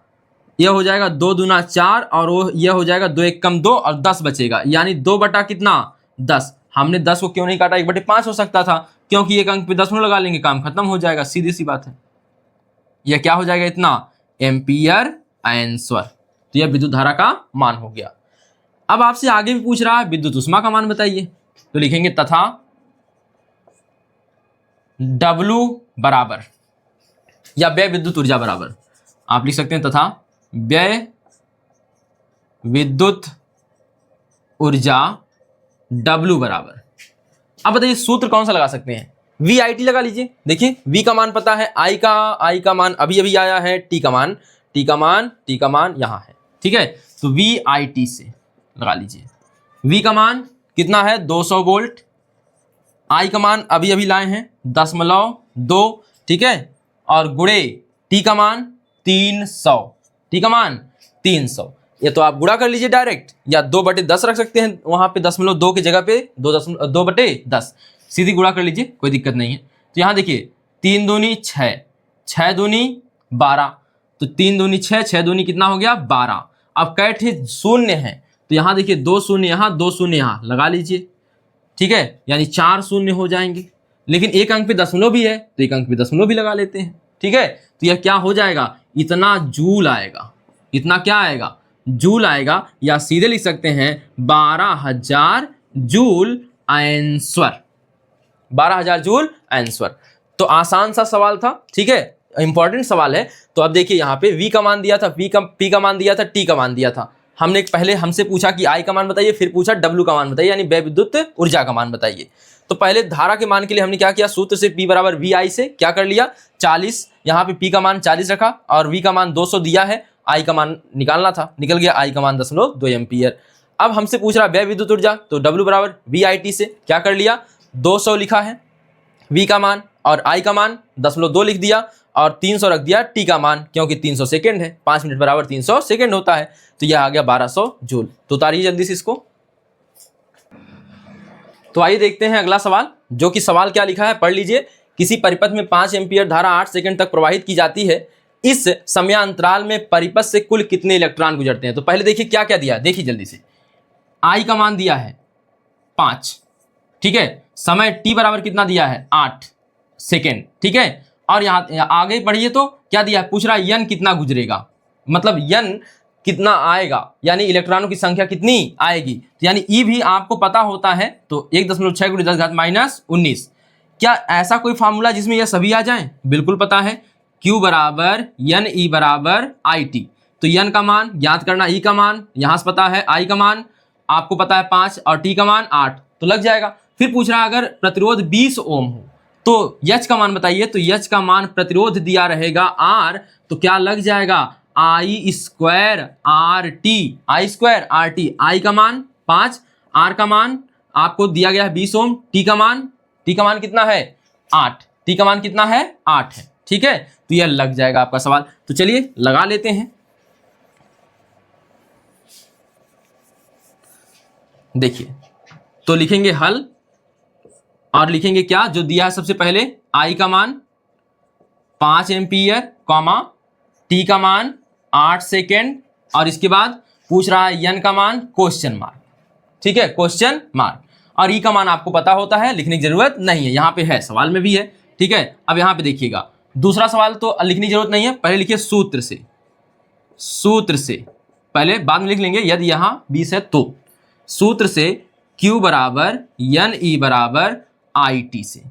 Speaker 1: यह हो जाएगा 2 दूना 4 और वो यह हो जाएगा 2 एक कम 2 और 10 बचेगा, यानी 2 बटा कितना 10। हमने 10 को क्यों नहीं काटा, 1/5 हो सकता था, क्योंकि एक अंक पे 10 लगा लेंगे, काम खत्म हो जाएगा, सीधी सी बात है। यह क्या हो जाएगा, इतना एम्पियर आंसर। तो यह विद्युत धारा का मान हो गया। अब आपसे आगे भी पूछ रहा है विद्युत ऊष्मा का मान बताइए, तो लिखेंगे तथा W बराबर, या व्यय विद्युत ऊर्जा बराबर, आप लिख सकते हैं तथा व्यय विद्युत ऊर्जा W बराबर। अब बताइए सूत्र कौन सा लगा सकते हैं, VIT लगा लीजिए। देखिए V का मान पता है, I का मान अभी अभी आया है, T का मान यहाँ है, ठीक है। तो VIT से लगा लीजिए, V का मान कितना है 200 वोल्ट, I का मान अभी अभी लाए हैं 10.2, ठीक है, और गुणे T का मान 300, T का मान 300। ये तो आप गुणा कर लीजिए डायरेक्ट, या 2/10 रख सकते हैं वहां पे, 10.2 की जगह पे 2/10 सीधी गुणा कर लीजिए, कोई दिक्कत नहीं है। तो यहाँ देखिए 3 दूनी 6, 6 दूनी 12, तो 3 दूनी 6, 6 दूनी कितना हो गया 12। अब कैठ शून्य है, तो यहाँ देखिए 2 शून्य यहाँ, 2 शून्य यहाँ लगा लीजिए, ठीक है, यानी 4 शून्य हो जाएंगे। लेकिन एक अंक पे दशमलव भी है, तो एक अंक पे दशमलव भी लगा लेते हैं, ठीक है। तो यह क्या हो जाएगा, इतना जूल आएगा, इतना क्या आएगा, जूल आएगा, या सीधे लिख सकते हैं 12,000 जूल आंसर, 12,000 जूल आंसर। तो आसान सा सवाल था, ठीक है, इंपॉर्टेंट सवाल है। तो अब देखिए यहाँ पे V का मान दिया था, P का मान दिया था, T का मान दिया था। हमने पहले हमसे पूछा कि I का मान बताइए, फिर पूछा W का मान बताइए, यानी व्यय विद्युत ऊर्जा का मान बताइए। तो पहले धारा के मान के लिए हमने क्या किया, सूत्र से P बराबर VI से क्या कर लिया 40, यहाँ पे P का मान 40 रखा और V का मान 200 दिया है, I का मान निकालना था, निकल गया I का मान 0.2 एम्पियर। अब हमसे पूछ रहा व्यय विद्युत ऊर्जा, तो W बराबर VIT से क्या कर लिया, 200 लिखा है V का मान और I का मान 0.2 लिख दिया और 300 रख दिया T का मान, क्योंकि 300 सेकेंड है, 5 मिनट बराबर 300 सेकेंड होता है। तो यह आ गया 1200 जूल। तो उतारिए जल्दी से इसको। तो आइए देखते हैं अगला सवाल, जो कि सवाल क्या लिखा है पढ़ लीजिए। किसी परिपथ में 5 एम्पियर धारा 8 सेकंड तक प्रवाहित की जाती है, इस समयांतराल में परिपथ से कुल कितने इलेक्ट्रॉन गुजरते हैं। तो पहले देखिए क्या क्या दिया, देखिए जल्दी से। I का मान दिया है 5, ठीक है, समय t बराबर कितना दिया है 8 सेकेंड, ठीक है, और यहाँ आगे पढ़िए तो क्या दिया है, पूछ रहा है n कितना गुजरेगा, मतलब n कितना आएगा, यानी इलेक्ट्रॉनों की संख्या कितनी आएगी। तो यानी E भी आपको पता होता है, तो 1.6 × 10⁻19। क्या ऐसा कोई फार्मूला जिसमें यह सभी आ जाएं, बिल्कुल पता है, Q बराबर n E बराबर IT। तो n का मान ज्ञात करना, E का मान यहाँ से पता है, I का मान आपको पता है 5 और T का मान 8, तो लग जाएगा। फिर पूछ रहा है अगर प्रतिरोध 20 ओम हो तो H का मान बताइए। तो H का मान प्रतिरोध दिया रहेगा R, तो क्या लग जाएगा I² RT। I का मान 5, R का मान आपको दिया गया है 20 ओम, T का मान कितना है 8, T का मान कितना है 8 है, ठीक है। तो यह लग जाएगा आपका सवाल। तो चलिए लगा लेते हैं। देखिए तो लिखेंगे हल और लिखेंगे क्या जो दिया है, सबसे पहले I का मान 5 एम्पियर कॉमा T का मान 8 सेकेंड, और इसके बाद पूछ रहा है n का मान क्वेश्चन मार्क, ठीक है, क्वेश्चन मार्क, और E का मान आपको पता होता है, लिखने की जरूरत नहीं है, यहाँ पे है, सवाल में भी है, ठीक है। अब यहाँ पे देखिएगा दूसरा सवाल तो लिखने की जरूरत नहीं है, पहले लिखिए सूत्र से पहले, बाद में लिख लेंगे यदि यहाँ 20 है तो। सूत्र से Q बराबर n E बराबर IT से,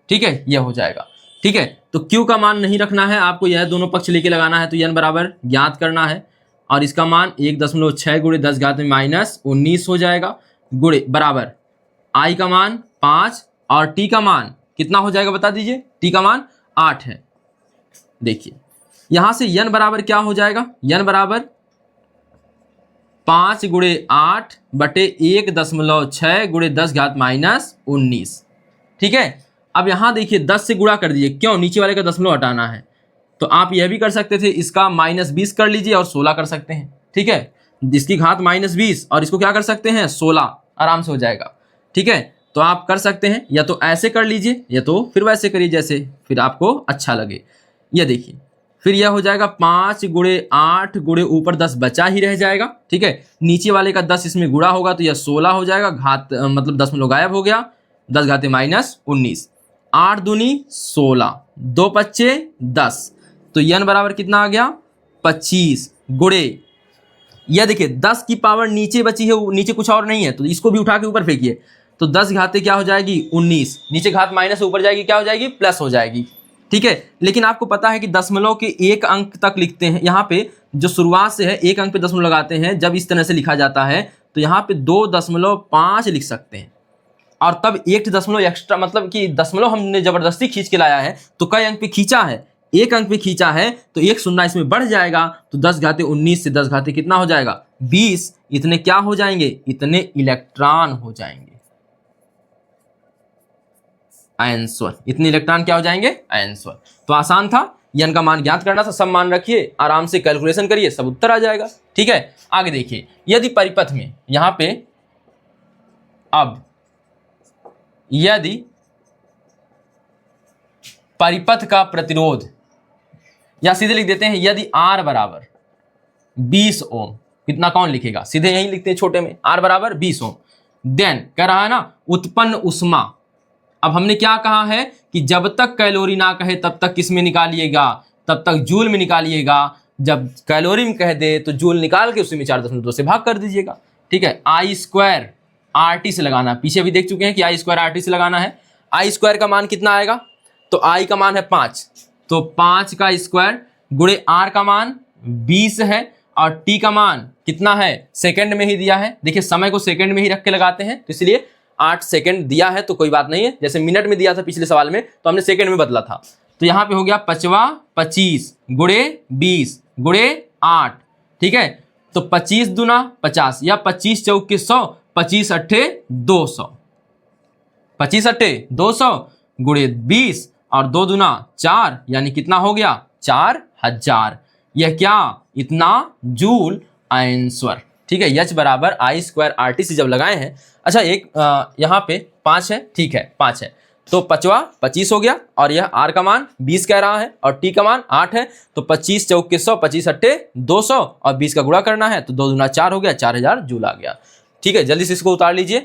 Speaker 1: ठीक है, यह हो जाएगा, ठीक है। तो Q का मान नहीं रखना है आपको, यह दोनों पक्ष लेके लगाना है। तो n बराबर ज्ञात करना है और इसका मान 1.6 × 10⁻19 हो जाएगा, गुणे बराबर I का मान 5 और T का मान कितना हो जाएगा बता दीजिए, T का मान 8 है। देखिए यहां से n बराबर क्या हो जाएगा, n बराबर 5 × 8 बटे 1.6 × 10⁻19, ठीक है। अब यहां देखिए 10 से गुणा कर दीजिए, क्यों, नीचे वाले का दशमलव हटाना है। तो आप यह भी कर सकते थे, इसका -20 कर लीजिए और 16 कर सकते हैं। ठीक है, इसकी घात -20 और इसको क्या कर सकते हैं 16, आराम से हो जाएगा। ठीक है, तो आप कर सकते हैं, या तो ऐसे कर लीजिए या तो फिर वैसे करिए जैसे फिर आपको अच्छा लगे। ये देखिए, फिर यह हो जाएगा 5 गुणे 8 गुणे ऊपर 10 बचा ही रह जाएगा। ठीक है, नीचे वाले का 10 इसमें गुणा होगा तो यह 16 हो जाएगा, घात मतलब दशमलव गायब हो गया, 10 घाते -19, 8 दूनी 16, 2 पच्चे 10, तो n बराबर कितना आ गया 25 गुणे, यह देखिए 10 की पावर नीचे बची है, नीचे कुछ और नहीं है तो इसको भी उठा के ऊपर फेंकिए, तो 10 घाते क्या हो जाएगी 19, नीचे घात माइनस ऊपर जाएगी क्या हो जाएगी प्लस हो जाएगी। ठीक है, लेकिन आपको पता है कि दशमलव के एक अंक तक लिखते हैं, यहाँ पे जो शुरुआत से है एक अंक पे दशमलव लगाते हैं, जब इस तरह से लिखा जाता है तो यहाँ पे 2.5 लिख सकते हैं, और तब 1 दशमलव एक्स्ट्रा, मतलब कि दशमलव हमने जबरदस्ती खींच के लाया है, तो कई अंक पे खींचा है, एक अंक पे खींचा है तो एक शून्य इसमें बढ़ जाएगा, तो 10 घाते 19 से 10 घाते कितना हो जाएगा 20, इतने क्या हो जाएंगे, इतने इलेक्ट्रॉन हो जाएंगे, आंसर, इतने इलेक्ट्रॉन क्या हो जाएंगे आंसर। तो आसान था, n का मान ज्ञात करना था, सब मान रखिए, आराम से कैलकुलेशन करिए, सब उत्तर आ जाएगा। ठीक है, आगे देखिए, यदि परिपथ में यहां पे अब यदि परिपथ का प्रतिरोध, या सीधे लिख देते हैं यदि R बराबर 20 ओम, कितना कौन लिखेगा, सीधे यही लिखते हैं छोटे में, R बराबर 20 ओम, देन कह रहा है ना उत्पन्न उष्मा। अब हमने क्या कहा है कि जब तक कैलोरी ना कहे तब तक किस में निकालिएगा, तब तक जूल में निकालिएगा, जब कैलोरी में कह दे तो जूल निकाल के उसी में 4.2 से भाग कर दीजिएगा। ठीक है, I² RT से लगाना, पीछे भी देख चुके हैं कि I² RT से लगाना है। I² का मान कितना आएगा, तो I का मान है 5, तो 5 का स्क्वायर गुणे R का मान 20 है, और T का मान कितना है, सेकंड में ही दिया है, देखिए समय को सेकंड में ही रख के लगाते हैं, तो इसलिए 8 सेकंड दिया है तो कोई बात नहीं है, जैसे मिनट में दिया था पिछले सवाल में तो हमने सेकंड में बदला था, तो यहाँ पे हो गया 5 25 गुणे 20 गुणे 8। ठीक है, तो 25 दूना 50 या 25 चौके 100, 25 अट्ठे 200, 25 अट्ठे 200 गुणे 20 और 2 दूना 4, यानी कितना हो गया 4000, यह क्या इतना जूल आंसर। ठीक है, H बराबर I² RT से जब लगाए हैं, अच्छा एक यहाँ पे 5 है, ठीक है 5 है, तो 5 25 हो गया, और यह R का मान 20 कह रहा है और T का मान 8 है, तो 25 चौके 100, 25 अट्ठे 200 और 20 का गुणा करना है, तो 2 दूना 4 हो गया, 4000 जूल आ गया। ठीक है, जल्दी से इसको उतार लीजिए।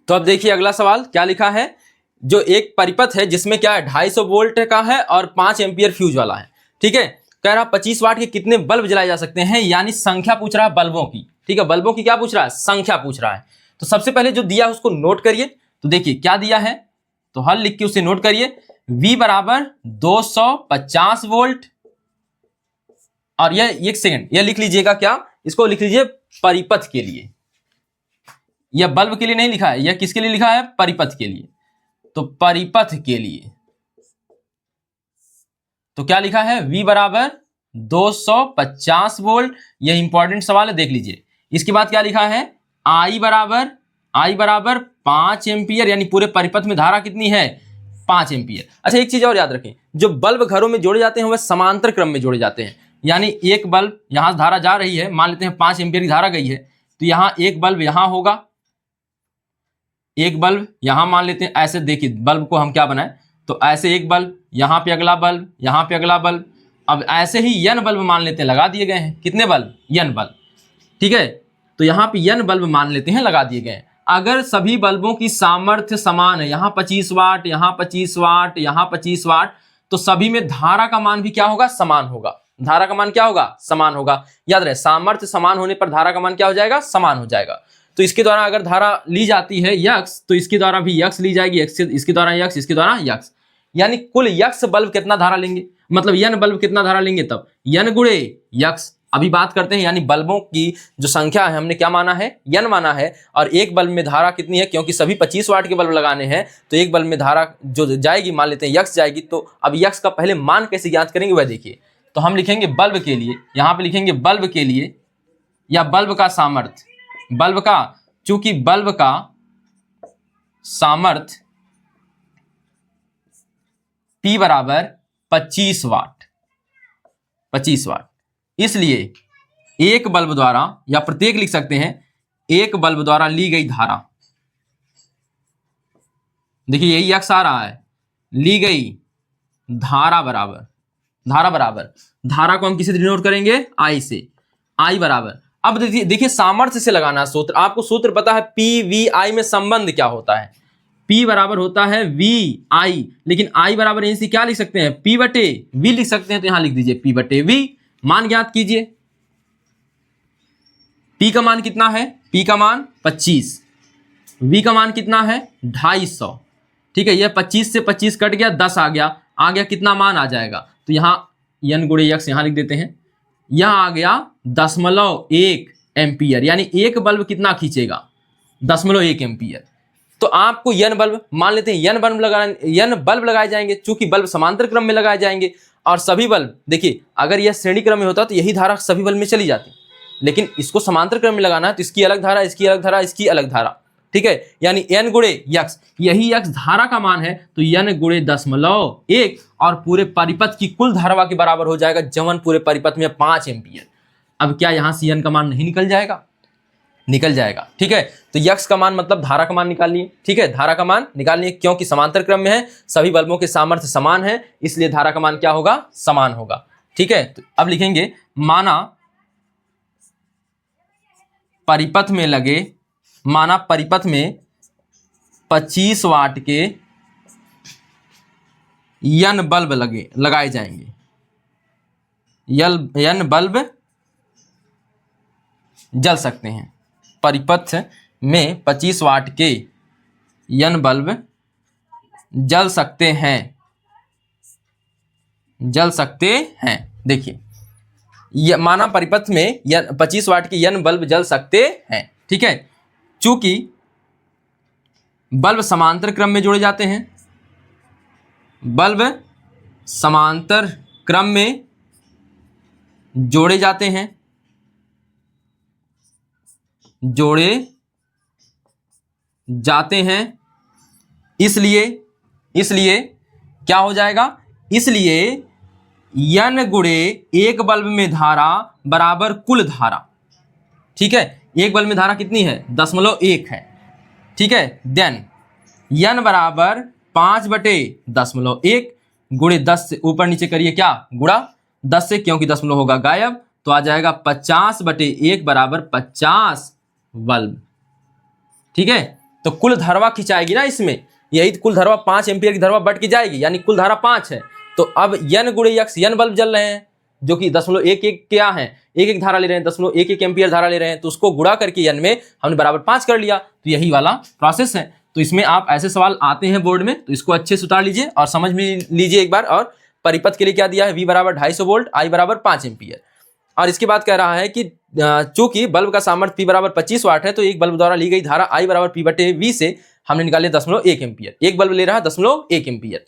Speaker 1: तो अब देखिए अगला सवाल क्या लिखा है, जो एक परिपथ है जिसमें क्या है 250 वोल्ट का है और 5 एम्पियर फ्यूज वाला है। ठीक है, कह रहा 25 वाट के कितने बल्ब जलाए जा सकते हैं, यानी संख्या पूछ रहा है बल्बों की। ठीक है, बल्बों की क्या पूछ रहा है, संख्या पूछ रहा है। तो सबसे पहले जो दिया है उसको नोट करिए, तो देखिए क्या दिया है, तो हल लिख के उसे नोट करिए, V बराबर 250 वोल्ट, और यह एक सेकंड यह लिख लीजिएगा, क्या इसको लिख लीजिए परिपथ के लिए, यह बल्ब के लिए नहीं लिखा है, यह किसके लिए लिखा है परिपथ के लिए, तो परिपथ के लिए तो क्या लिखा है V बराबर 250 वोल्ट, यह इंपॉर्टेंट सवाल है देख लीजिए। इसके बाद क्या लिखा है I बराबर 5 एम्पियर, यानी पूरे परिपथ में धारा कितनी है 5 एम्पियर। अच्छा एक चीज और याद रखें, जो बल्ब घरों में जोड़े जाते हैं वह समांतर क्रम में जोड़े जाते हैं, यानी एक बल्ब यहां से धारा जा रही है, मान लेते हैं 5 एम्पियर की धारा गई है, तो यहाँ एक बल्ब यहां होगा, एक बल्ब यहां मान लेते हैं, ऐसे देखिए बल्ब को हम क्या बनाए, तो ऐसे एक बल्ब यहाँ पे अगला बल्ब, यहाँ पे अगला बल्ब, अब ऐसे ही n बल्ब मान लेते हैं लगा दिए गए हैं, कितने बल्ब n बल्ब। ठीक है, तो यहाँ पे n बल्ब मान लेते हैं लगा दिए गए हैं। अगर सभी बल्बों की सामर्थ्य समान है, यहाँ 25 वाट, यहाँ 25 वाट, यहाँ 25 वाट, तो सभी में धारा का मान भी क्या होगा समान होगा, धारा का मान क्या होगा समान होगा। याद रहे सामर्थ्य समान होने पर धारा का मान क्या हो जाएगा समान हो जाएगा। तो इसके द्वारा अगर धारा ली जाती है यक्स, तो इसके द्वारा भी यक्स ली जाएगी, इसके द्वारा यक्स, इसके द्वारा यक्स, यानी कुल यक्स बल्ब कितना धारा लेंगे, मतलब n बल्ब कितना धारा लेंगे, तब n गुणे यक्स। अभी बात करते हैं, यानी बल्बों की जो संख्या है हमने क्या माना है n माना है, और एक बल्ब में धारा कितनी है, क्योंकि सभी 25 वाट के बल्ब लगाने हैं तो एक बल्ब में धारा जो जाएगी मान लेते हैं यक्स जाएगी। तो अब यक्स का पहले मान कैसे ज्ञात करेंगे वह देखिए, तो हम लिखेंगे बल्ब के लिए, यहाँ पे लिखेंगे बल्ब के लिए, या बल्ब का सामर्थ्य, बल्ब का, चूंकि बल्ब का सामर्थ्य P बराबर 25 वाट, 25 वाट। इसलिए एक बल्ब द्वारा, या प्रत्येक लिख सकते हैं, एक बल्ब द्वारा ली गई धारा, देखिए यही अक्स आ रहा है, ली गई धारा बराबर, धारा को हम किसे डिनोट करेंगे, आई से, आई बराबर। अब देखिए सामर्थ्य से लगाना सूत्र, आपको सूत्र पता है पी वी आई में संबंध क्या होता है, P बराबर होता है वी आई, लेकिन I बराबर यहीं से क्या लिख सकते हैं, P बटे V लिख सकते हैं, तो यहां लिख दीजिए P बटे V। मान ज्ञात कीजिए, P का मान कितना है, P का मान 25, V का मान कितना है 250। ठीक है, यह 25 से 25 कट गया, 10 आ गया कितना मान आ जाएगा, तो यहाँ n गुणे x यहां लिख देते हैं, यहां आ गया 0.1 एम्पियर, यानी एक बल्ब कितना खींचेगा 0.1 एम्पियर। तो आपको n बल्ब, मान लेते हैं n बल्ब लगाए जाएंगे, चूंकि बल्ब समांतर क्रम में लगाए जाएंगे, और सभी बल्ब, देखिए अगर यह श्रेणी क्रम में होता तो यही धारा सभी बल्ब में चली जाती, लेकिन इसको समांतर क्रम में लगाना है तो इसकी अलग धारा, इसकी अलग धारा, इसकी अलग धारा। ठीक है, यानी n गुणे x, यही x धारा का मान है, तो n गुणे 0.1 और पूरे परिपथ की कुल धारा के बराबर हो जाएगा, जवन पूरे परिपथ में 5 एम्पियर। अब क्या यहां से n का मान नहीं निकल जाएगा, निकल जाएगा। ठीक है, तो यक्स का मान मतलब धारा का मान निकालिए। ठीक है, धारा का मान निकालिए, क्योंकि समांतर क्रम में है, सभी बल्बों के सामर्थ्य समान है, इसलिए धारा का मान क्या होगा, समान होगा। ठीक है, तो अब लिखेंगे माना परिपथ में 25 वाट के n बल्ब लगाए जाएंगे, n बल्ब जल सकते हैं, परिपथ में 25 वाट के n बल्ब जल सकते हैं। देखिए माना परिपथ में 25 वाट के n बल्ब जल सकते हैं। ठीक है, चूंकि बल्ब समांतर क्रम में जोड़े जाते हैं, बल्ब समांतर क्रम में जोड़े जाते हैं, इसलिए क्या हो जाएगा, इसलिए n गुणे एक बल्ब में धारा बराबर कुल धारा। ठीक है, एक बल्ब में धारा कितनी है, 0.1 है। ठीक है, देन n बराबर 5/10.1 गुणे 10 से ऊपर नीचे करिए क्या, गुणा 10 से, क्योंकि 10 होगा गायब, तो आ जाएगा 50/1 बराबर 50 बल्ब। ठीक है, तो कुल धारा खिंचाएगी ना इसमें, यही कुल धारा 5 एम्पियर की धारा बढ़ के जाएगी, यानी कुल धारा 5 है। तो अब n गुणे x, n बल्ब जल रहे हैं जो कि 0.11 क्या है, एक धारा ले रहे हैं, 0.11 एम्पियर धारा ले रहे हैं, तो उसको गुणा करके n में हमने बराबर 5 कर लिया, तो यही वाला प्रोसेस है। तो इसमें आप ऐसे सवाल आते हैं बोर्ड में, तो इसको अच्छे से उतार लीजिए और समझ में लीजिए एक बार। और परिपथ के लिए क्या दिया है, v बराबर 250 वोल्ट, i बराबर 5 एम्पियर। और इसके बाद कह रहा है कि चूंकि बल्ब का सामर्थ्य P बराबर 25 वाट है, तो एक बल्ब द्वारा ली गई धारा I बराबर P बटे V से हमने निकाले 0.1 एम्पियर, एक बल्ब ले रहा है 0.1 एम्पियर।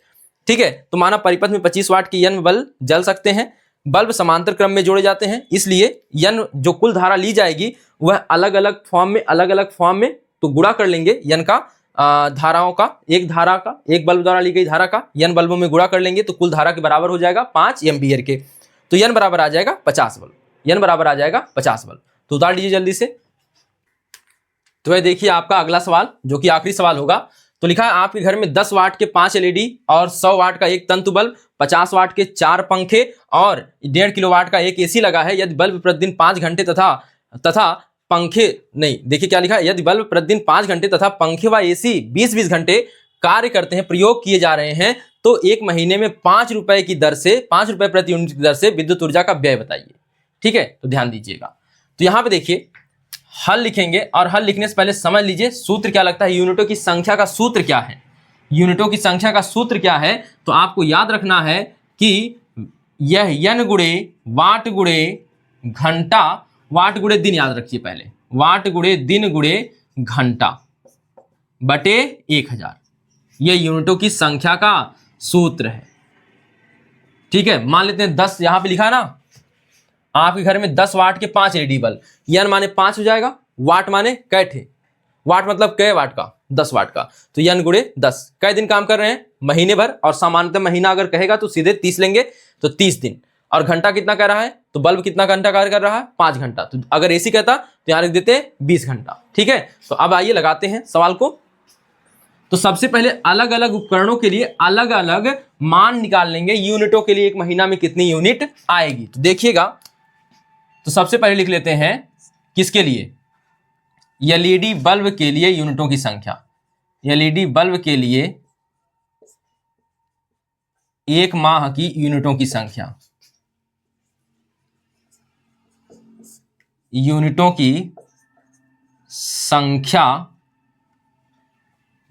Speaker 1: ठीक है, तो माना परिपथ में 25 वाट की n बल्ब जल सकते हैं, बल्ब समांतर क्रम में जोड़े जाते हैं, इसलिए n जो कुल धारा ली जाएगी वह अलग अलग फॉर्म में तो गुणा कर लेंगे n का, धाराओं का, एक बल्ब द्वारा ली गई धारा का n बल्बों में गुणा कर लेंगे, तो कुल धारा के बराबर हो जाएगा 5 एम्पियर के, तो n बराबर आ जाएगा 50 बल्ब, n बराबर आ जाएगा 50 बल्ब। तो उतार लीजिए जल्दी से। तो ये देखिए आपका अगला सवाल, जो कि आखिरी सवाल होगा। तो लिखा है आपके घर में 10 वाट के 5 LED और 100 वाट का एक तंतु बल्ब, 50 वाट के 4 पंखे और 1.5 किलोवाट का एक AC लगा है। यदि बल्ब प्रतिदिन 5 घंटे तथा पंखे नहीं, देखिए क्या लिखा है, यदि बल्ब प्रतिदिन 5 घंटे तथा पंखे व AC 20-20 घंटे कार्य करते हैं, प्रयोग किए जा रहे हैं, तो एक महीने में 5 रुपए की दर से, 5 रुपए प्रति यूनिट की दर से विद्युत ऊर्जा का व्यय बताइए। ठीक है, तो ध्यान दीजिएगा। तो यहाँ पे देखिए हल लिखेंगे, और हल लिखने से पहले समझ लीजिए सूत्र क्या लगता है, यूनिटों की संख्या का सूत्र क्या है। यूनिटों की संख्या का सूत्र क्या है, तो आपको याद रखना है कि यह n गुणे वाट गुणे घंटा, वाट गुणे दिन, याद रखिए पहले, वाट गुणे दिन गुणे घंटा बटे 1000, यह यूनिटों की संख्या का सूत्र है। ठीक है, मान लेते हैं 10, यहां पे लिखा है ना, आपके घर में 10 वाट के 5 LED बल्ब, n माने 5 हो जाएगा, वाट माने कै थे, वाट मतलब कै वाट का, 10 वाट का, तो n गुणे 10, कै दिन काम कर रहे हैं, महीने भर, और सामान्यतः महीना अगर कहेगा तो सीधे 30 लेंगे, तो 30 दिन। और घंटा कितना कह रहा है, तो बल्ब कितना घंटा कार्य कर रहा है, 5 घंटा। तो अगर एसी कहता तो यहाँ लिख देते 20 घंटा। ठीक है, तो अब आइए लगाते हैं सवाल को। तो सबसे पहले अलग अलग उपकरणों के लिए अलग अलग मान निकाल लेंगे, यूनिटों के लिए एक महीना में कितनी यूनिट आएगी। तो देखिएगा, तो सबसे पहले लिख लेते हैं किसके लिए, एलईडी बल्ब के लिए यूनिटों की संख्या। एलईडी बल्ब के लिए एक माह की यूनिटों की संख्या, यूनिटों की संख्या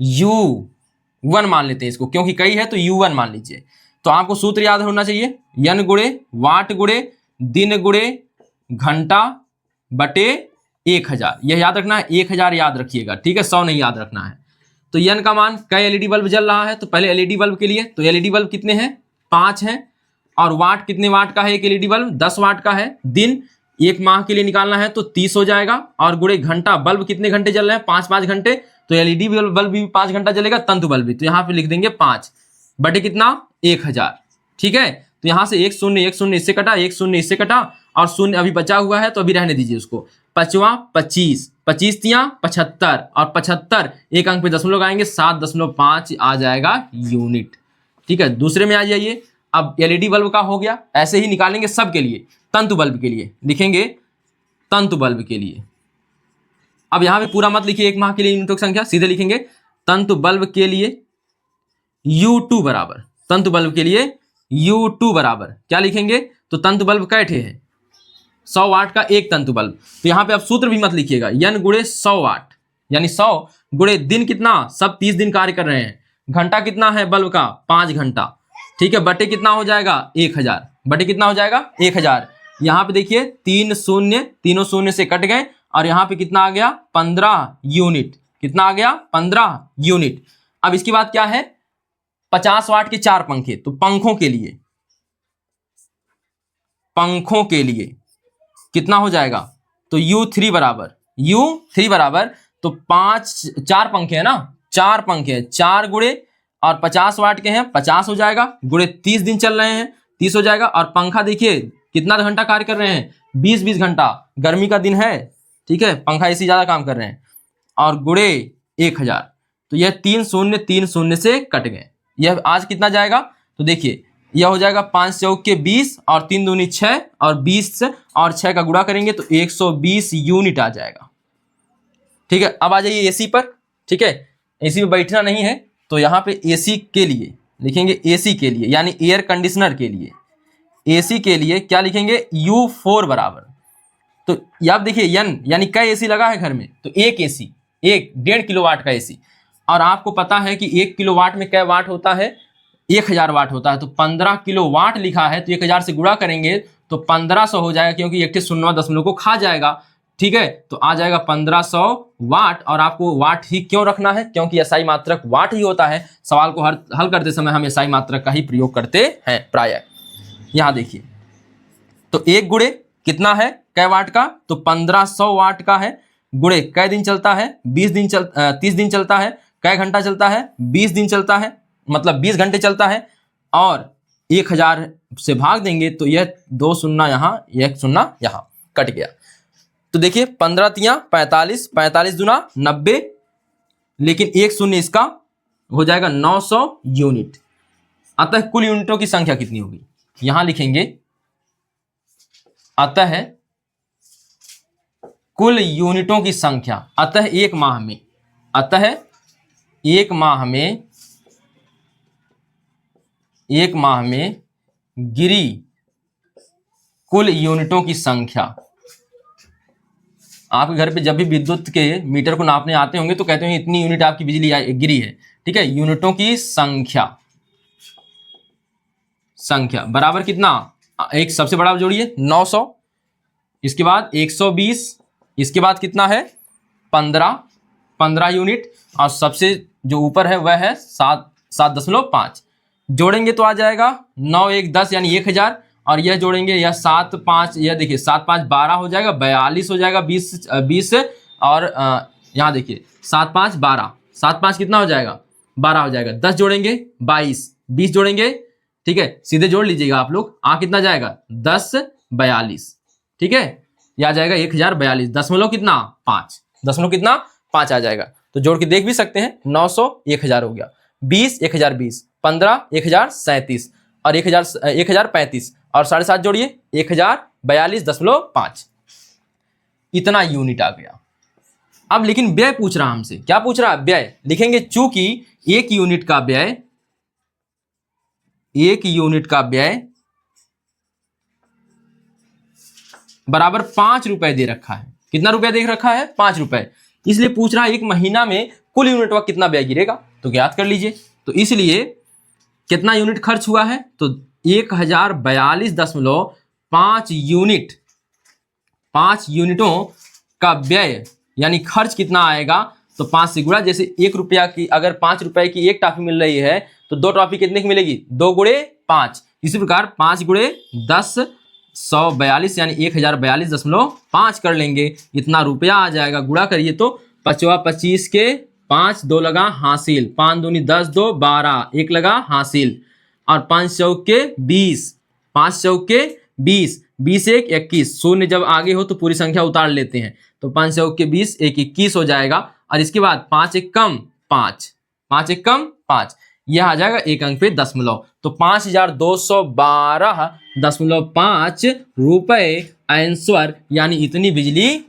Speaker 1: U1 मान लेते हैं इसको, क्योंकि कई है तो U1 मान लीजिए। तो आपको सूत्र याद होना चाहिए, यन गुणे वाट गुणे दिन गुणे घंटा बटे 1000। यह याद रखना है, 1000 याद रखिएगा, ठीक है, 100 नहीं याद रखना है। तो यन का मान, कई एलईडी बल्ब जल रहा है, तो पहले एलईडी बल्ब के लिए, तो एलईडी बल्ब कितने हैं, 5 हैं। और वाट कितने वाट का है एक एलईडी बल्ब, 10 वाट का है। दिन एक माह के लिए निकालना है तो 30 हो जाएगा। और गुणे घंटा, बल्ब कितने घंटे जल रहे हैं, 5 घंटे, तो एलईडी बल्ब भी 5 घंटा जलेगा, तंतु बल्ब भी। तो यहाँ पे लिख देंगे 5 बटे कितना, 1000। ठीक है, तो यहाँ से 1 0 इससे कटा, 1 0 इससे कटा, और 0 अभी बचा हुआ है तो अभी रहने दीजिए उसको। 5वां 25, 25 तियां 75, और 75 एक अंक पे दशमलव लगाएंगे, 7.5 आ जाएगा यूनिट। ठीक है, दूसरे में आ जाइए। अब एलईडी बल्ब का हो गया, ऐसे ही निकालेंगे सब के लिए। तंतु बल्ब के लिए लिखेंगे, तंतु बल्ब के लिए, अब यहां पे पूरा मत लिखिए एक माह के लिए यूनिटों की संख्या, सीधे लिखेंगे तंतु बल्ब के लिए U2 बराबर, तंतु बल्ब के लिए U2 बराबर क्या लिखेंगे, तो तंतु बल्ब कैठे है, 100 वाट का एक तंतु बल्ब। तो यहाँ पे अब सूत्र भी मत लिखिएगा, यन गुणे 100 वाट, यानी 100 गुणे दिन कितना, सब 30 दिन कार्य कर रहे हैं, घंटा कितना है बल्ब का, 5 घंटा। ठीक है, बटे कितना हो जाएगा, 1000, बटे कितना हो जाएगा, 1000। यहाँ पे देखिए 3 0, तीनों शून्य से कट गए, और यहाँ पे कितना आ गया, 15 यूनिट। कितना आ गया, 15 यूनिट। अब इसके बाद क्या है, 50 वाट के 4 पंखे, तो पंखों के लिए, पंखों के लिए कितना हो जाएगा, तो U3 बराबर, U3 बराबर, तो 4 पंखे है ना, 4 पंखे हैं, 4 गुणे और 50 वाट के हैं, 50 हो जाएगा, गुणे 30 दिन चल रहे हैं, 30 हो जाएगा। और पंखा देखिए कितना घंटा कार्य कर रहे हैं, 20 घंटा, गर्मी का दिन है, ठीक है, पंखा एसी ज्यादा काम कर रहे हैं, और गुणे 1000। तो यह 3 0 से कट गए। यह आज कितना जाएगा, तो देखिए यह हो जाएगा 5 चौक के 20, और 3 दूनी 6, और 20 और 6 का गुणा करेंगे तो 120 यूनिट आ जाएगा। ठीक है, अब आ जाइए एसी पर। ठीक है, एसी में बैठना नहीं है, तो यहाँ पे एसी के लिए लिखेंगे, एसी के लिए यानी एयर कंडीशनर के लिए, एसी के लिए क्या लिखेंगे, U4 बराबर। तो आप देखिए यन यानी कई एसी लगा है घर में, तो एक एसी, एक 1.5 किलोवाट का एसी, और आपको पता है कि 1 किलोवाट में कै वाट होता है, 1000 वाट होता है। तो 15 किलोवाट लिखा है, तो 1000 से गुणा करेंगे तो 1500 हो जाएगा, क्योंकि एक शून्य दशमलव को खा जाएगा। ठीक है, तो आ जाएगा 1500 वाट। और आपको वाट ही क्यों रखना है, क्योंकि एसआई मात्रक वाट ही होता है। सवाल को हल करते समय हम एसआई मात्रक का ही प्रयोग करते हैं प्रायः। यहाँ देखिए, तो एक गुणे कितना है, कै वाट का, तो 1500 वाट का है, गुणे कै दिन चलता है, 30 दिन चलता है, कै घंटा चलता है, 20 दिन चलता है, मतलब 20 घंटे चलता है, और 1000 से भाग देंगे तो यह 2 शून्य यहाँ, 1 शून्य यहाँ कट गया। तो देखिए 15 तियां 45, 45 दूना 90, लेकिन 1 शून्य इसका हो जाएगा 900 यूनिट। अतः कुल यूनिटों की संख्या कितनी होगी, यहां लिखेंगे, अतः कुल यूनिटों की संख्या, अतः एक माह में, अतः एक माह में गिरी कुल यूनिटों की संख्या। आपके घर पे जब भी विद्युत के मीटर को नापने आते होंगे तो कहते हैं इतनी यूनिट आपकी बिजली गिरी है। ठीक है, यूनिटों की संख्या बराबर कितना, एक सबसे बड़ा जोड़िए 900, इसके बाद 120, इसके बाद कितना है 15 यूनिट, और सबसे जो ऊपर है वह है 7.5। जोड़ेंगे तो आ जाएगा 9 1 10 यानी 1000, और यह जोड़ेंगे यह 7 5, यह देखिए 7 5 12 हो जाएगा, 42 हो जाएगा, 20 और यहाँ देखिए 7 5 12, 7 5 कितना हो जाएगा 12 हो जाएगा, 10 जोड़ेंगे 22, 20 जोड़ेंगे, ठीक है, सीधे जोड़ लीजिएगा आप लोग। कितना जाएगा 1042, ठीक है, यह आ जाएगा 1042 दशमलव कितना 5, दशमलव कितना 5 आ जाएगा। तो जोड़ के देख भी सकते हैं, 900 1000 हो गया, 20 1020, 15 1037 और 1035 और 7.5 जोड़िए 1042.5, इतना यूनिट आ गया। अब लेकिन व्यय पूछ रहा हमसे, क्या पूछ रहा है, व्यय लिखेंगे। चूंकि एक यूनिट का व्यय बराबर 5 रुपए दे रखा है। कितना रुपया दे रखा है, 5 रुपए, इसलिए पूछ रहा है एक महीना में कुल यूनिट का कितना व्यय गिरेगा, तो ज्ञात कर लीजिए। तो इसलिए कितना यूनिट खर्च हुआ है, तो 1042.5 यूनिट, 5 यूनिटों का व्यय यानी खर्च कितना आएगा, तो 5 से गुणा। जैसे 1 रुपया की, अगर 5 रुपए की एक टॉफी मिल रही है तो 2 टॉफी कितने की मिलेगी, 2 गुणे 5। इसी प्रकार 5 गुणे 10 142 यानी 1042.5 कर लेंगे, इतना रुपया आ जाएगा। गुणा करिए तो 25 के 5, 2 लगा हासिल, 5 दूनी 10, 2 12, 1 लगा हासिल, और 5 चौके 20, 5 चौके 20, 20 1 21, शून्य जब आगे हो तो पूरी संख्या उतार लेते हैं, तो 5 चौके 20, 1 21 हो जाएगा। और इसके बाद 5 एक कम 5, 5 एक कम 5, यह आ जाएगा एक अंक पे दशमलव, तो 5212.5 रुपए आंसर, यानी इतनी बिजली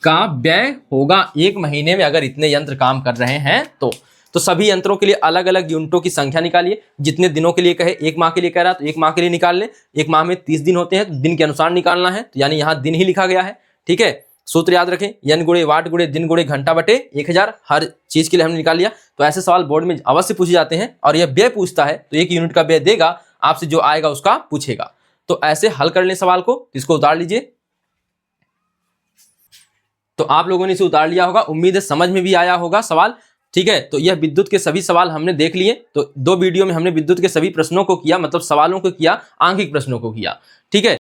Speaker 1: का व्यय होगा एक महीने में अगर इतने यंत्र काम कर रहे हैं तो सभी यंत्रों के लिए अलग अलग यूनिटों की संख्या निकालिए। जितने दिनों के लिए कहे, एक माह के लिए कह रहा है तो एक माह के लिए निकाल ले। एक माह में 30 दिन होते हैं तो दिन के अनुसार निकालना है, तो यानी यहाँ दिन ही लिखा गया है, ठीक है। सूत्र याद रखें, यन गुणे वाट गुणे दिन गुणे घंटा बटे 1000, हर चीज के लिए हमने निकाल लिया। तो ऐसे सवाल बोर्ड में अवश्य पूछे जाते हैं, और यह व्यय पूछता है तो 1 यूनिट का व्यय देगा, आपसे जो आएगा उसका पूछेगा। तो ऐसे हल कर लें सवाल को, इसको उतार लीजिए। तो आप लोगों ने इसे उतार लिया होगा, उम्मीद है समझ में भी आया होगा सवाल, ठीक है। तो यह विद्युत के सभी सवाल हमने देख लिए। तो 2 वीडियो में हमने विद्युत के सभी प्रश्नों को किया, मतलब सवालों को किया, आंकिक प्रश्नों को किया, ठीक है।